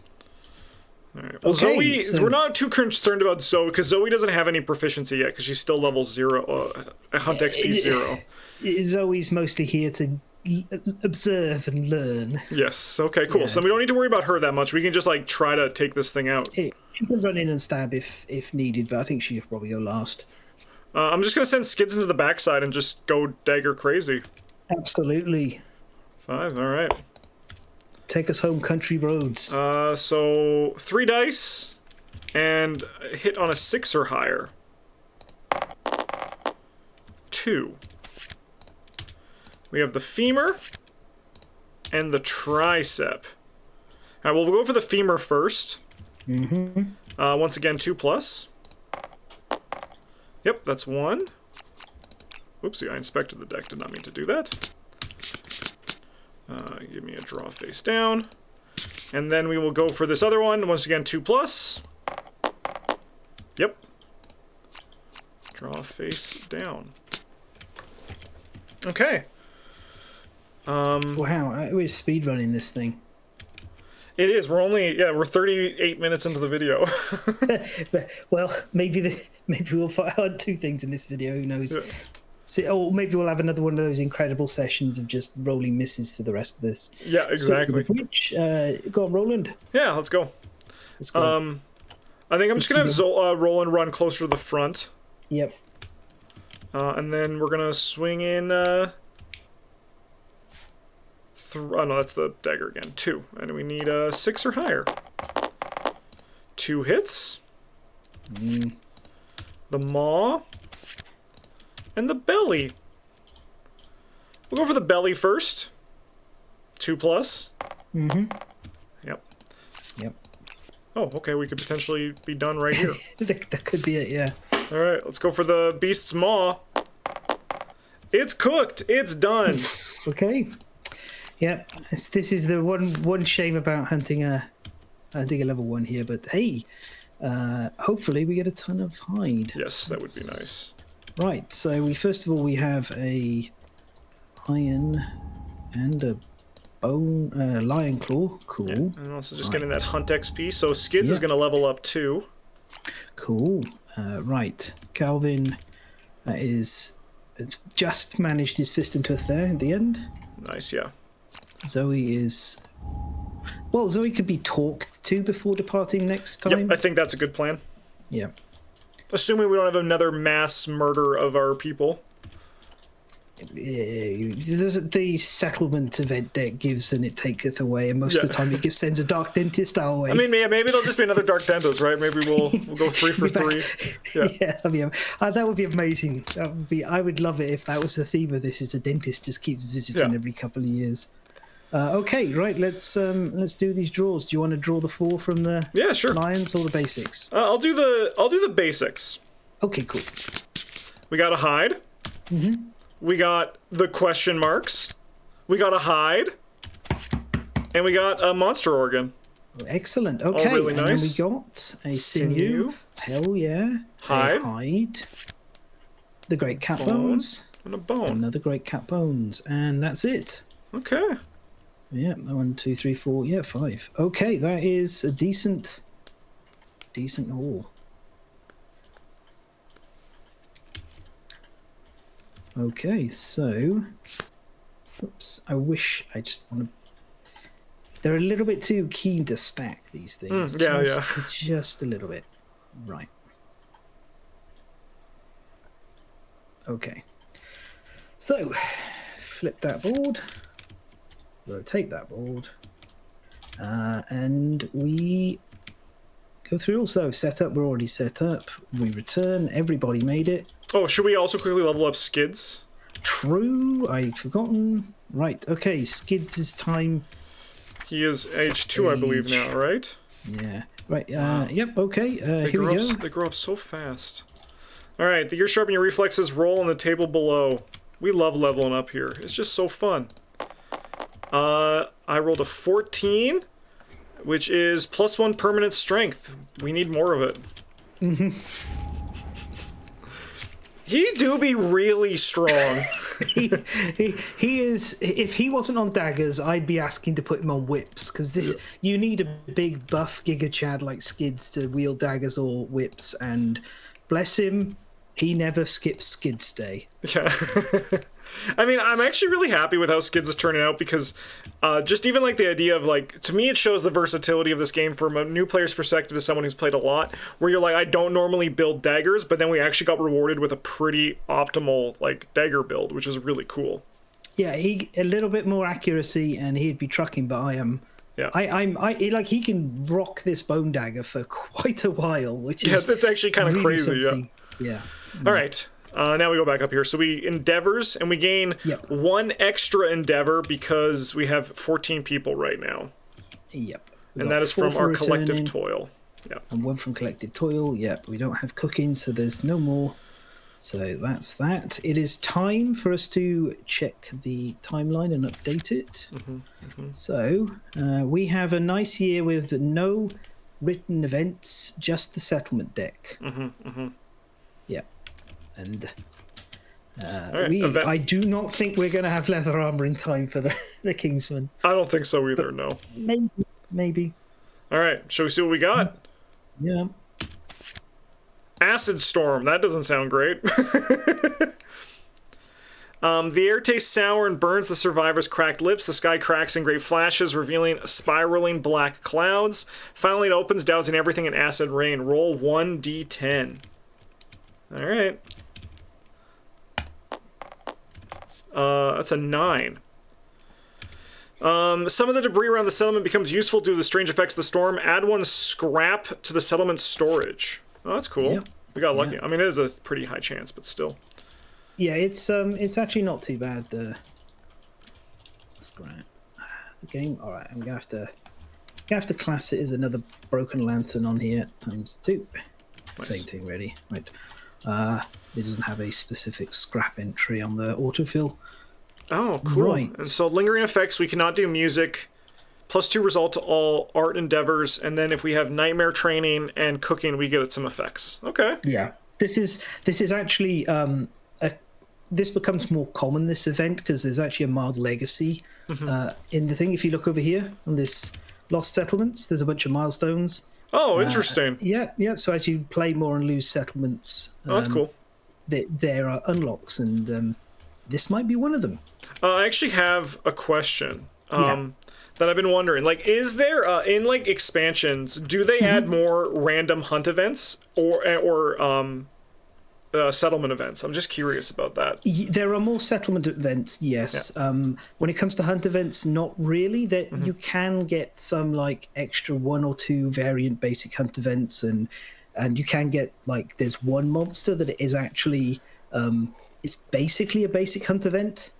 All right. Well, okay, Zoe, we're not too concerned about Zoe because Zoe doesn't have any proficiency yet because she's still level 0, Hunt XP 0. Zoe's mostly here to observe and learn. Yes. Okay. Cool. Yeah. So we don't need to worry about her that much. We can just like try to take this thing out. She can run in and stab if needed, but I think she'll probably go last. I'm just gonna send Skids into the backside and just go dagger crazy. Absolutely. 5. All right. Take us home, country roads. So 3 dice and hit on a 6 or higher. 2. We have the femur and the tricep. All right, well, we'll go for the femur first. Mm-hmm. Once again, 2+. Yep, that's 1. Oopsie, I inspected the deck. Did not mean to do that. Give me a draw face down. And then we will go for this other one. Once again, 2+. Yep. Draw face down. Okay. Wow, we're speedrunning this thing. It is. We're 38 minutes into the video. Well, maybe we'll find 2 things in this video. Who knows? Yeah. Or maybe we'll have another one of those incredible sessions of just rolling misses for the rest of this. Yeah, exactly. Which, go on, Roland. Yeah, let's go. Let's go. I think I'm just gonna have Roland run closer to the front. Yep. And then we're gonna swing in. Oh no, that's the dagger again. 2, and we need 6 or higher. 2 hits. The maw. And the belly. We'll go for the belly first. 2+. Mm-hmm. Yep. Yep. Oh, okay, we could potentially be done right here. That could be it, yeah. All right, let's go for the beast's maw. It's cooked. It's done. Okay. Yep. This is the one shame about hunting a level 1 here, but hey, hopefully we get a ton of hide. Yes, that would be nice. Right, so we have a iron and a bone, lion claw. Cool. Yeah, and also just getting that hunt XP. So Skids is going to level up too. Cool. Right, Calvin is just managed his fist and tooth there at the end. Nice, yeah. Zoe is. Well, Zoe could be talked to before departing next time. Yep, I think that's a good plan. Yeah. Assuming we don't have another mass murder of our people. The settlement event deck gives and it taketh away, and most of the time it sends a Dark Dentist our way. I mean, maybe it'll just be another Dark Dentist, right? Maybe we'll go 3 for 3. Yeah, that would be amazing. I would love it if that was the theme of this. Is a dentist just keeps visiting every couple of years. Okay, right. Let's do these draws. Do you want to draw the 4 from the lions or the basics? I'll do the basics. Okay, cool. We got a hide. Mm-hmm. We got the question marks. We got a hide. And we got a monster organ. Oh, excellent. Okay, all really nice. And then we got a sinew. Hell yeah. Hide. A hide. The great cat bones. And a bone. Another great cat bones. And that's it. Okay. Yeah, 1, 2, 3, 4. Yeah, 5. Okay, that is a decent haul. Okay, so... Oops, I wish I just want to... They're a little bit too keen to stack these things. Yeah. Just a little bit. Right. Okay. So, flip that board. Rotate that board. And we go through. Also, setup. We're already set up. We return. Everybody made it. Oh, should we also quickly level up Skids? True. I'd forgotten. Right. Okay. Skids' time. He is age 2, I believe, now, right? Yeah. Right. Yep. Okay. Here we go. They grow up so fast. All right. The gear sharpen your reflexes. Roll on the table below. We love leveling up here. It's just so fun. I rolled a 14, which is +1 permanent strength. We need more of it. Mm-hmm. He do be really strong. he is. If he wasn't on daggers, I'd be asking to put him on whips, because this you need a big buff Giga Chad like Skids to wield daggers or whips, and bless him, he never skips Skids Day. Yeah. I mean, I'm actually really happy with how Skids is turning out, because just even like the idea of like, to me it shows the versatility of this game from a new player's perspective as someone who's played a lot, where you're like, I don't normally build daggers, but then we actually got rewarded with a pretty optimal like dagger build, which is really cool. Yeah, he a little bit more accuracy and he'd be trucking, but I am. Yeah. I like he can rock this bone dagger for quite a while, which is that's actually kind of really crazy. something. Yeah. All right. Now we go back up here. So we endeavors, and we gain 1 extra endeavor because we have 14 people right now. Yep. And that is from our collective toil. Yep. And 1 from collective toil. Yep. We don't have cooking, so there's no more. So that's that. It is time for us to check the timeline and update it. So we have a nice year with no written events, just the settlement deck. Yeah. And right, I do not think we're going to have leather armor in time for the Kingsman. I don't think so either, no. Maybe. All right, shall we see what we got? Yeah. Acid Storm, that doesn't sound great. The air tastes sour and burns the survivors' cracked lips. The sky cracks in great flashes, revealing spiraling black clouds. Finally, it opens, dousing everything in acid rain. Roll 1d10. All right. That's a 9. Some of the debris around the settlement becomes useful due to the strange effects of the storm. Add 1 scrap to the settlement storage. Oh, that's cool. Yep. We got lucky. I mean, it is a pretty high chance, but still. Yeah, it's actually not too bad. The scrap, the game. All right, I'm gonna have to class it as another broken lantern on here ×2. Nice. Same thing, really. Right. It doesn't have a specific scrap entry on the autofill. Oh, cool. Right. And so lingering effects, we cannot do music. +2 result to all art endeavors, and then if we have nightmare training and cooking, we get some effects. Okay. Yeah. This is actually this becomes more common, this event, because there's actually a mild legacy in the thing. If you look over here on this Lost Settlements, there's a bunch of milestones. Oh, interesting. Yeah. So as you play more and lose settlements, that's cool. There are unlocks, and this might be one of them. I actually have a question that I've been wondering. Like, is there in like expansions, do they add more random hunt events or settlement events? I'm just curious about that. There are more settlement events, yes. Yeah. When it comes to hunt events, not really. That you can get some like extra 1 or 2 variant basic hunt events, and you can get like there's one monster that is actually it's basically a basic hunt event.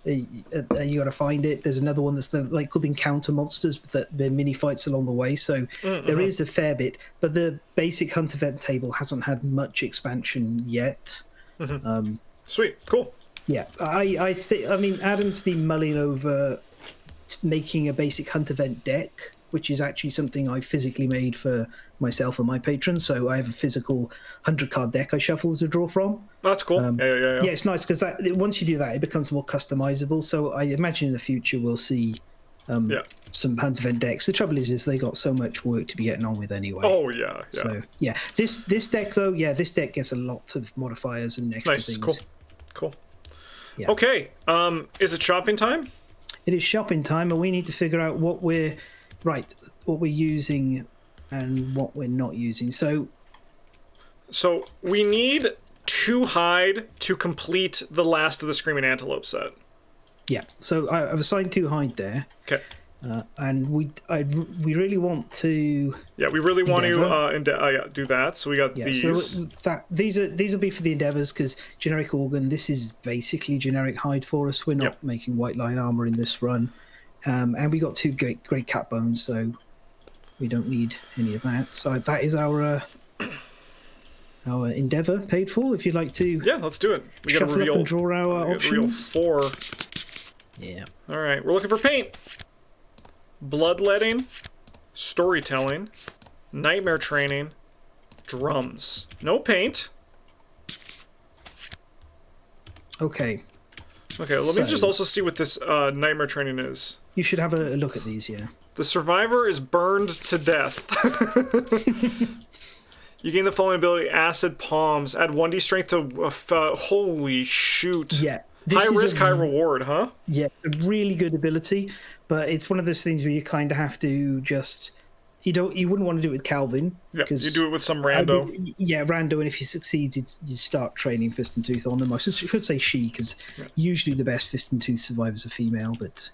You got to find it. There's another one that's like called Encounter Monsters, but they're mini fights along the way. So there is a fair bit, but the basic hunt event table hasn't had much expansion yet. Sweet, cool. Yeah, I mean, Adam's been mulling over making a basic hunt event deck, which is actually something I physically made for myself and my patrons. So I have a physical 100-card deck I shuffle to draw from. That's cool. Yeah, it's nice because once you do that, it becomes more customizable. So I imagine in the future we'll see some hunt event decks. The trouble is they got so much work to be getting on with anyway. Oh yeah. So this deck though, this deck gets a lot of modifiers and extra things. Cool. Yeah. Okay. Is it shopping time? It is shopping time, and we need to figure out what we're using and what we're not using. So we need 2 hide to complete the last of the Screaming Antelope set. yeah, so I've assigned 2 hide there. Okay. And we really want to. Yeah, we really want to do that. So we got these. So these will be for the endeavors because generic organ. This is basically generic hide for us. We're not making white line armor in this run, and we got 2 great cat bones, so we don't need any of that. So that is our endeavor paid for. If you'd like to, let's do it. We got to shuffle up and draw our options. Reveal 4. Yeah. All right, we're looking for paint. Bloodletting, storytelling, nightmare training, drums. No paint. Okay. Okay, let me just also see what this nightmare training is. You should have a look at these, yeah. The survivor is burned to death. You gain the following ability: Acid Palms. Add 1d strength to... holy shoot. Yeah. High risk, high reward, huh? Yeah, it's a really good ability, but it's one of those things where you kind of have to just... You wouldn't want to do it with Calvin. Yeah, you do it with some rando. Rando, and if he succeeds, you start training Fist and Tooth on them. I should say she, because usually the best Fist and Tooth survivors are female, but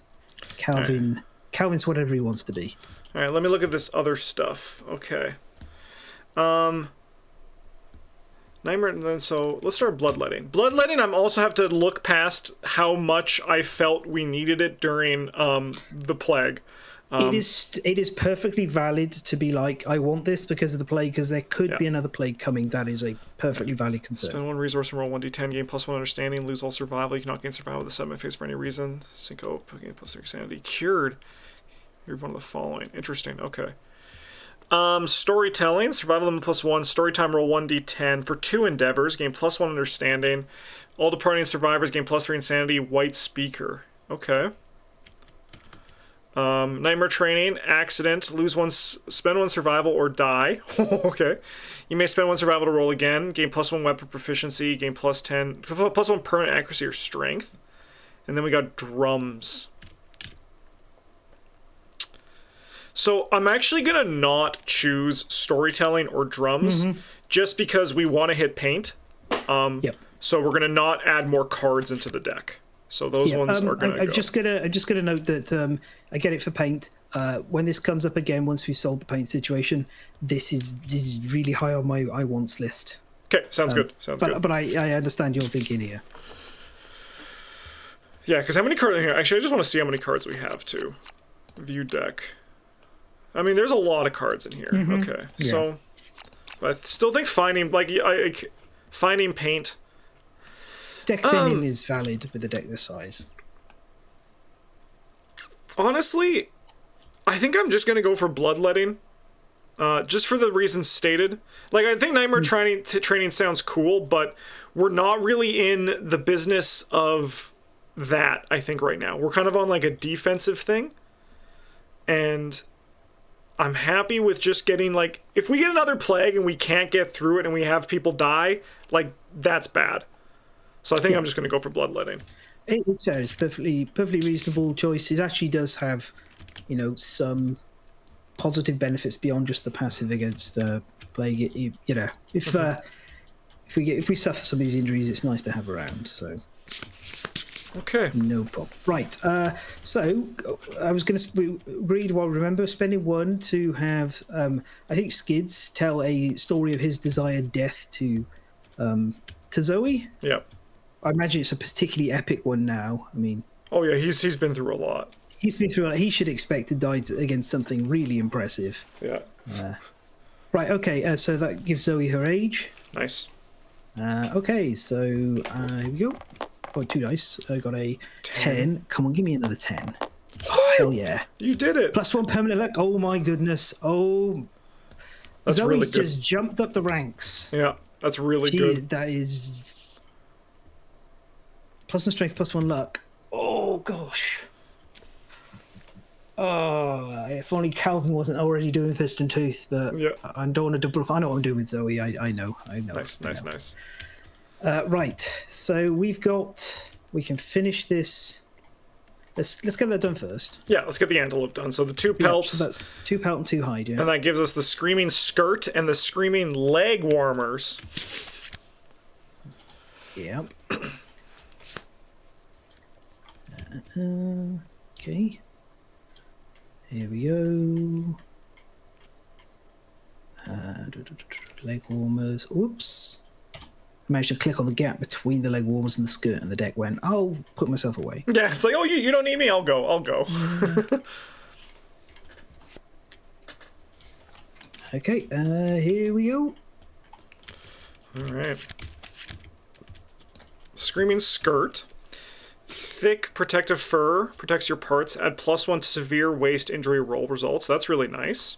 Calvin's whatever he wants to be. All right, let me look at this other stuff. Okay. Nightmare, and then so let's start bloodletting. Bloodletting, I'm also have to look past how much I felt we needed it during the plague. It is perfectly valid to be like, I want this because of the plague, because there could be another plague coming. That is a perfectly valid concern. Spend 1 resource and roll 1d10, gain +1 understanding, lose all survival. You cannot gain survival with the 7 phase for any reason. Syncope, gain +3 sanity. Cured. You're one of the following. Interesting. Okay. Storytelling, survival limit +1, storytime roll 1d10 for 2 endeavors, gain +1 understanding. All departing survivors gain +3 insanity, white speaker. Okay. Nightmare training, accident, spend 1 survival or die. Okay. You may spend 1 survival to roll again, gain +1 weapon proficiency, gain +1 permanent accuracy or strength. And then we got drums. So I'm actually going to not choose storytelling or drums just because we want to hit paint. So we're going to not add more cards into the deck. So those ones are going to go. I'm just gonna note that I get it for paint. When this comes up again, once we've solved the paint situation, this is really high on my I wants list. Okay, sounds good. But I understand your thinking here. Yeah, because how many cards here? Actually, I just want to see how many cards we have too. View deck. I mean, there's a lot of cards in here. Okay, so I still think finding paint. Deck thinning is valid with a deck this size. Honestly, I think I'm just gonna go for bloodletting, just for the reasons stated. Like, I think Nightmare training sounds cool, but we're not really in the business of that. I think right now we're kind of on like a defensive thing, and I'm happy with just getting, like, if we get another plague and we can't get through it and we have people die, like, that's bad. So I think I'm just going to go for bloodletting. It's perfectly reasonable choice. It actually does have, some positive benefits beyond just the passive against plague. If we suffer some of these injuries, it's nice to have around. So. Okay. No problem. Right. So I was going to read. Well, remember spending 1 to have. I think Skids tell a story of his desired death to Zoe. Yeah. I imagine it's a particularly epic one now. I mean. Oh yeah, he's been through a lot. He should expect to die against something really impressive. Yeah. Right. Okay. So that gives Zoe her age. Nice. Okay. So here we go. Oh, 2 dice. I got a 10. Come on, give me another 10. Oh, hell yeah. You did it. +1 permanent luck. Oh, my goodness. Oh. That's Zoe's really good. just jumped up the ranks. Yeah, that's really good. That is... +1 strength, +1 luck. Oh, gosh. Oh, if only Calvin wasn't already doing Fist and Tooth, but I don't want to double... I know what I'm doing with Zoe. I know. Nice. Right, so we've got we can finish this. Let's get that done first. Yeah, let's get the antelope done. So the 2 pelts. So that's 2 pelt and 2 hide, yeah. And that gives us the screaming skirt and the screaming leg warmers. Yep. Okay. Here we go. Leg warmers. Oops. Managed to click on the gap between the leg warmers and the skirt, and the deck went, I'll put myself away. Yeah, it's like, oh, you don't need me, I'll go. Okay, here we go. Alright. Screaming skirt. Thick protective fur. Protects your parts. Add +1 to severe waist injury roll results. That's really nice.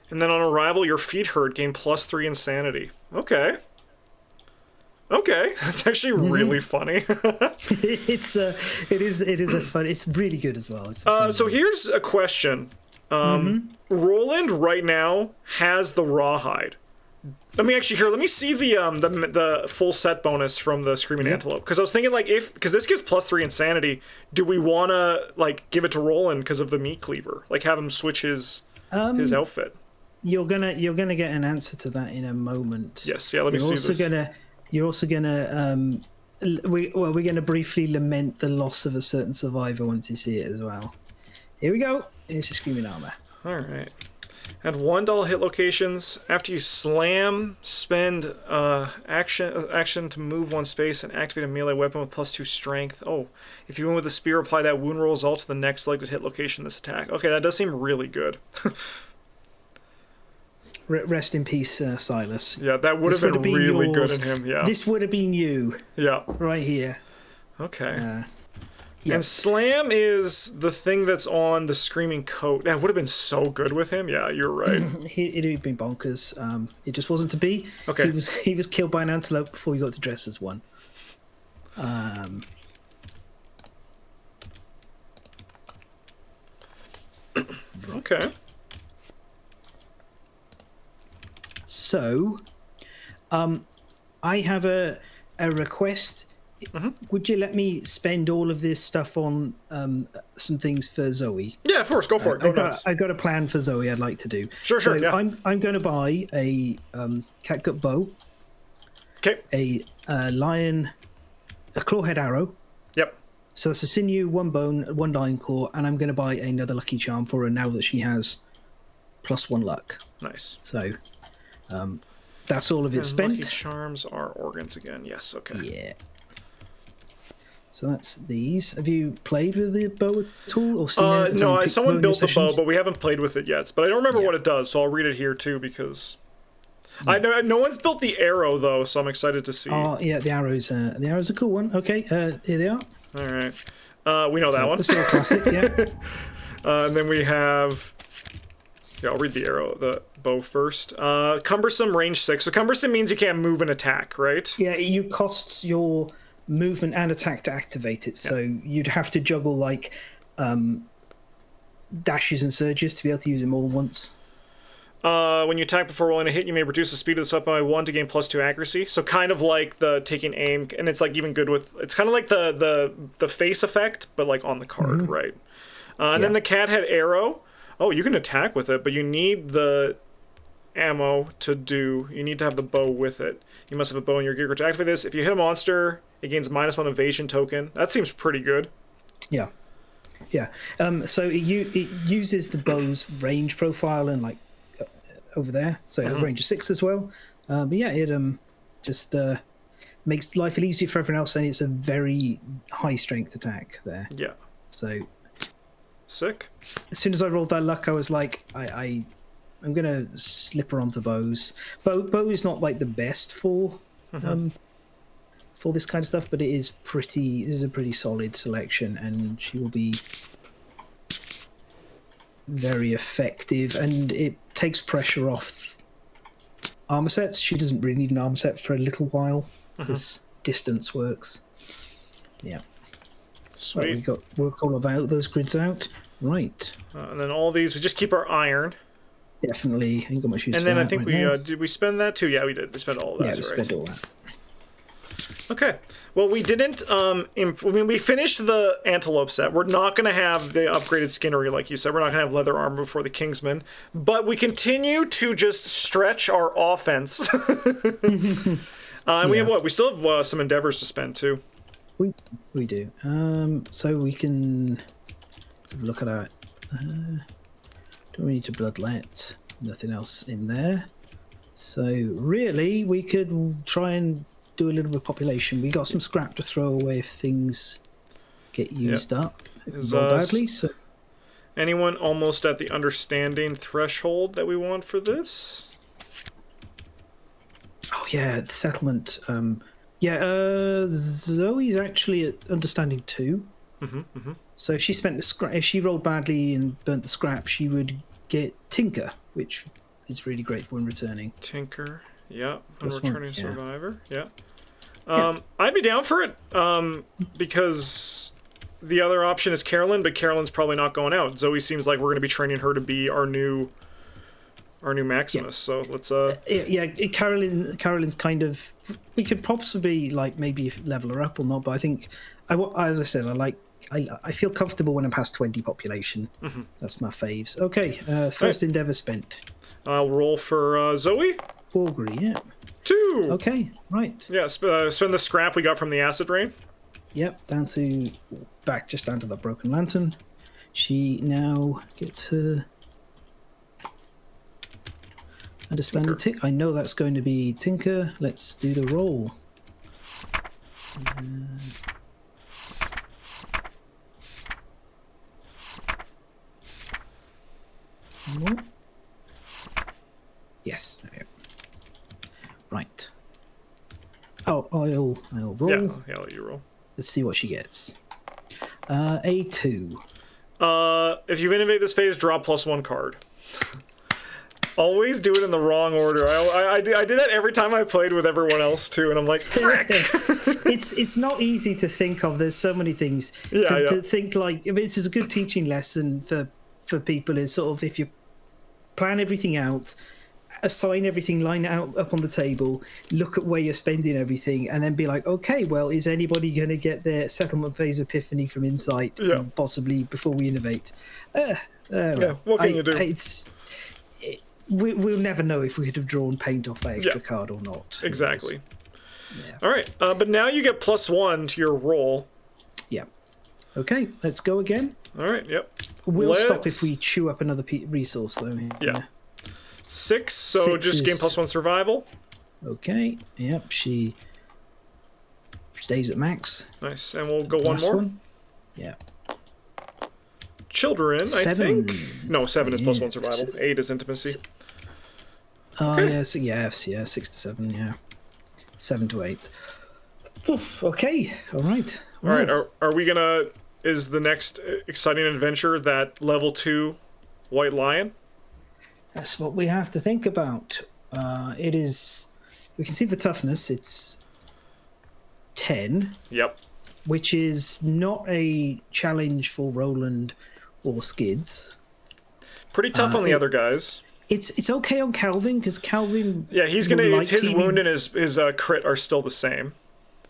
And then on arrival, your feet hurt. Gain +3 insanity. Okay. Okay, that's actually really funny. It is a fun. It's really good as well. So here's a question. Roland right now has the rawhide. Let me see the full set bonus from the Screaming Antelope, because I was thinking, like, because this gives +3 insanity, do we want to, like, give it to Roland because of the meat cleaver, like have him switch his outfit? You're gonna get an answer to that in a moment. Yes, yeah. Let me see this. You're also gonna we're gonna briefly lament the loss of a certain survivor once you see it as well. Here we go. It's a Screaming Armor. All right. Add $1 hit locations after you slam. Spend action to move 1 space and activate a melee weapon with +2 strength. Oh, if you win with a spear, apply that wound roll result to the next selected hit location this attack. Okay, that does seem really good. Rest in peace, Silas. Yeah, that would have been really good in him. Yeah, this would have been you. Yeah, right here. Okay. And slam is the thing that's on the screaming coat. That would have been so good with him. Yeah, you're right. It'd have been bonkers. It just wasn't to be. Okay. He was killed by an antelope before he got to dress as one. Okay. So, I have a request. Would you let me spend all of this stuff on some things for Zoe? Yeah, of course. Go for it. Go nuts. I've got a plan for Zoe I'd like to do. Sure, yeah. I'm going to buy a catgut bow. Okay. A clawhead arrow. Yep. So that's a sinew, 1 bone, 1 lion claw, and I'm going to buy another lucky charm for her now that she has +1 luck. Nice. So, that's all of it spent. Lucky charms are organs again. Yes. Okay. Yeah. So that's these. Have you played with the bow at all? Or seen no, someone built the bow, but we haven't played with it yet. But I don't remember what it does, so I'll read it here too, because I know no one's built the arrow though, so I'm excited to see. Oh yeah, the arrow's a cool one. Okay, here they are. All right, we know that one. It's a classic, yeah. And then we have. Yeah, I'll read the arrow, the bow first. Cumbersome, range 6. So cumbersome means you can't move and attack, right? Yeah, you costs your movement and attack to activate it, so you'd have to juggle like dashes and surges to be able to use them all at once. When you attack before rolling a hit, you may reduce the speed of the weapon by 1 to gain +2 accuracy. So kind of like the taking aim, and it's like even good with. It's kind of like the face effect, but like on the card, right? And then the cat head arrow. Oh, you can attack with it, but you need the ammo to do. You need to have the bow with it. You must have a bow in your gear to activate this. If you hit a monster, it gains -1 evasion token. That seems pretty good. Yeah. Yeah. So it uses the bow's range profile and like over there. So it has range of 6 as well. But yeah, it just makes life a little easier for everyone else, and it's a very high strength attack there. Yeah. So sick. As soon as I rolled that luck, I was like, I'm gonna slip her onto bows. Bow is not like the best for this kind of stuff, but it is pretty. This is a pretty solid selection, and she will be very effective. And it takes pressure off armor sets. She doesn't really need an armor set for a little while because distance works. Yeah. Sweet. Well, we work all of those grids out. Right. And then all these, we just keep our iron. Definitely. Ain't got much use and for then that I think right now. Did we spend that too? Yeah, we did. We spent all of that. Yeah, we spent all that. Okay. Well, we didn't. We finished the antelope set. We're not going to have the upgraded skinnery, like you said. We're not going to have leather armor for the Kingsman. But we continue to just stretch our offense. And we have what? We still have some endeavors to spend too. We do. So we can let's have a look at our. Don't we need to bloodlet? Nothing else in there. So really, we could try and do a little bit of population. We got some scrap to throw away if things get used up badly. So anyone almost at the understanding threshold that we want for this? Oh yeah, the settlement. Zoe's actually at understanding 2. So if she spent the scrap, if she rolled badly and burnt the scrap, she would get Tinker, which is really great when returning. Tinker, yeah, when This returning one, survivor, yeah. I'd be down for it, because the other option is Carolyn, but Carolyn's probably not going out. Zoe seems like we're going to be training her to be our new Maximus. So let's Carolyn's kind of, we could possibly like maybe level her up or not, but I think as I said, I feel comfortable when I'm past 20 population. That's my faves. Okay, first endeavor spent. I'll roll for Zoe. Augury, yeah. 2. Okay, right. Yeah, spend the scrap we got from the acid rain. Yep, just down to the broken lantern. She now gets her understanding tick. I know that's going to be Tinker. Let's do the roll. More. Yes, there we go. Right. Oh, I'll roll. Yeah, I'll let you roll. Let's see what she gets. A 2. If you innovate this phase, draw +1 card. Always do it in the wrong order. I did that every time I played with everyone else too, and I'm like, frick! It's not easy to think of. There's so many things to think. Like, I mean, this is a good teaching lesson for people. Is sort of if you plan everything out, assign everything, line it out up on the table, look at where you're spending everything, and then be like, okay, well, is anybody going to get their settlement phase epiphany from insight? Possibly before we innovate. What can you do? We'll never know if we could have drawn paint off that extra card or not. Exactly. All right, but now you get +1 to your roll. Yeah. Okay, let's go again. All right. Yep. We'll stop if we chew up another resource, though. Yeah. 6. So 6 just gain +1 survival. Okay. Yep. She stays at max. Nice, and we'll go one more. Yeah. Children, 7. I think. No, 7 is +1 survival. 8 is intimacy. Okay. Yeah, 6 to 7. Yeah. 7 to 8. Oof, okay. All right. All right. Are we gonna? Is the next exciting adventure that level 2 White Lion? That's what we have to think about. It is. We can see the toughness. It's 10. Yep. Which is not a challenge for Roland or Skids. Pretty tough on the other guys. It's okay on Calvin because Calvin. Yeah, he's gonna. His wound and his crit are still the same.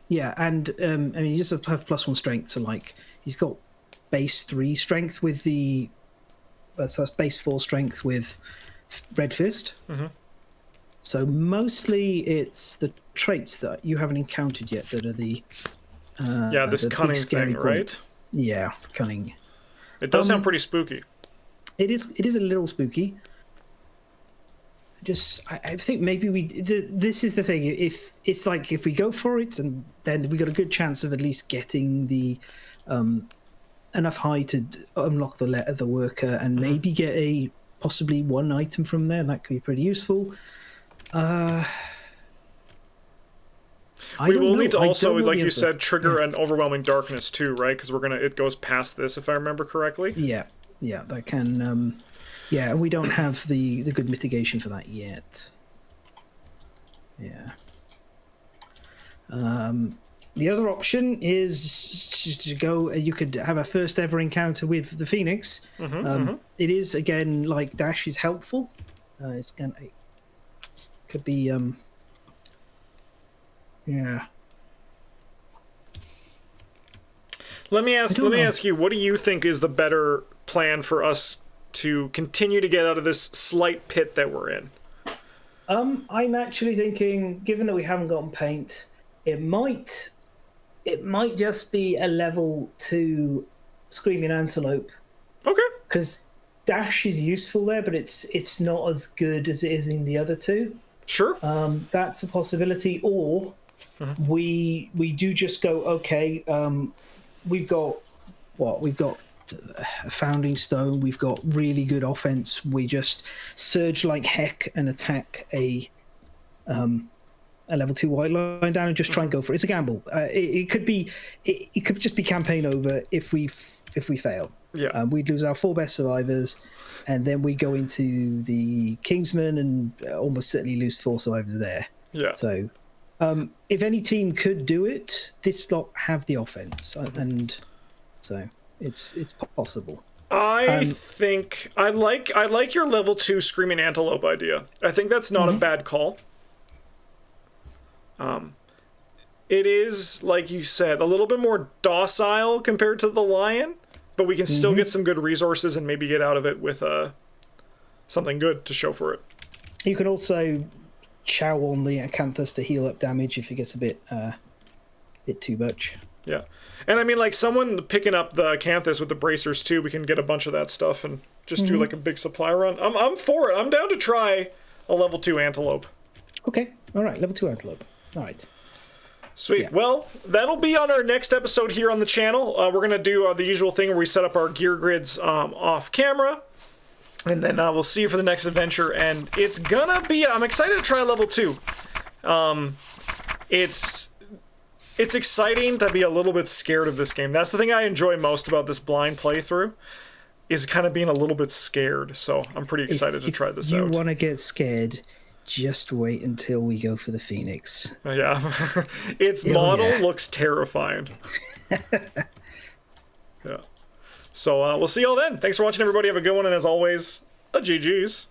Yeah, and I mean, he just have +1 strength, so like he's got base 3 strength with the. So that's base 4 strength with Red Fist. So mostly it's the traits that you haven't encountered yet that are the. This cunning thing, right? Yeah, cunning. It does sound pretty spooky. It is a little spooky. I think maybe this is the thing. If it's like if we go for it, and then we got a good chance of at least getting the enough high to unlock the worker and maybe get a possibly 1 item from there. That could be pretty useful. We will need to also, like you said, trigger an overwhelming darkness too, right? Because it goes past this, if I remember correctly. Yeah, that can. Yeah, and we don't have the good mitigation for that yet. Yeah. The other option is to go. You could have a first ever encounter with the Phoenix. It is again like dash is helpful. It could be. Yeah. Let me ask you, what do you think is the better plan for us to continue to get out of this slight pit that we're in? I'm actually thinking, given that we haven't gotten paint, it might just be a level 2 Screaming Antelope. Okay. Because dash is useful there, but it's not as good as it is in the other two. Sure. That's a possibility. Or we do just go, okay, we've got a Founding Stone, we've got really good offense, we just surge like heck and attack a level 2 white line down and just try and go for it. It's a gamble. It could just be campaign over if we fail. Yeah. We'd lose our 4 best survivors, and then we go into the Kingsman and almost certainly lose 4 survivors there. Yeah. So if any team could do it, this lot have the offense, and so it's possible. I think I like your level 2 Screaming Antelope idea. I think that's not a bad call. It is, like you said, a little bit more docile compared to the lion, but we can still get some good resources and maybe get out of it with something good to show for it. You can also chow on the Acanthus to heal up damage if it gets a bit too much. Yeah. And I mean, like, someone picking up the Acanthus with the bracers too, we can get a bunch of that stuff and just do like a big supply run. I'm for it. I'm down to try a level 2 Antelope. Okay. All right. Level 2 Antelope. All right. Sweet. Yeah. Well, that'll be on our next episode here on the channel. We're going to do the usual thing where we set up our gear grids off camera. And then we'll see you for the next adventure. And it's gonna be... I'm excited to try level 2. It's exciting to be a little bit scared of this game. That's the thing I enjoy most about this blind playthrough, is kind of being a little bit scared. So I'm pretty excited to try this out. If you want to get scared, just wait until we go for the Phoenix. Yeah. Its model looks terrifying. Yeah. So we'll see y'all then. Thanks for watching, everybody. Have a good one. And as always, GG's.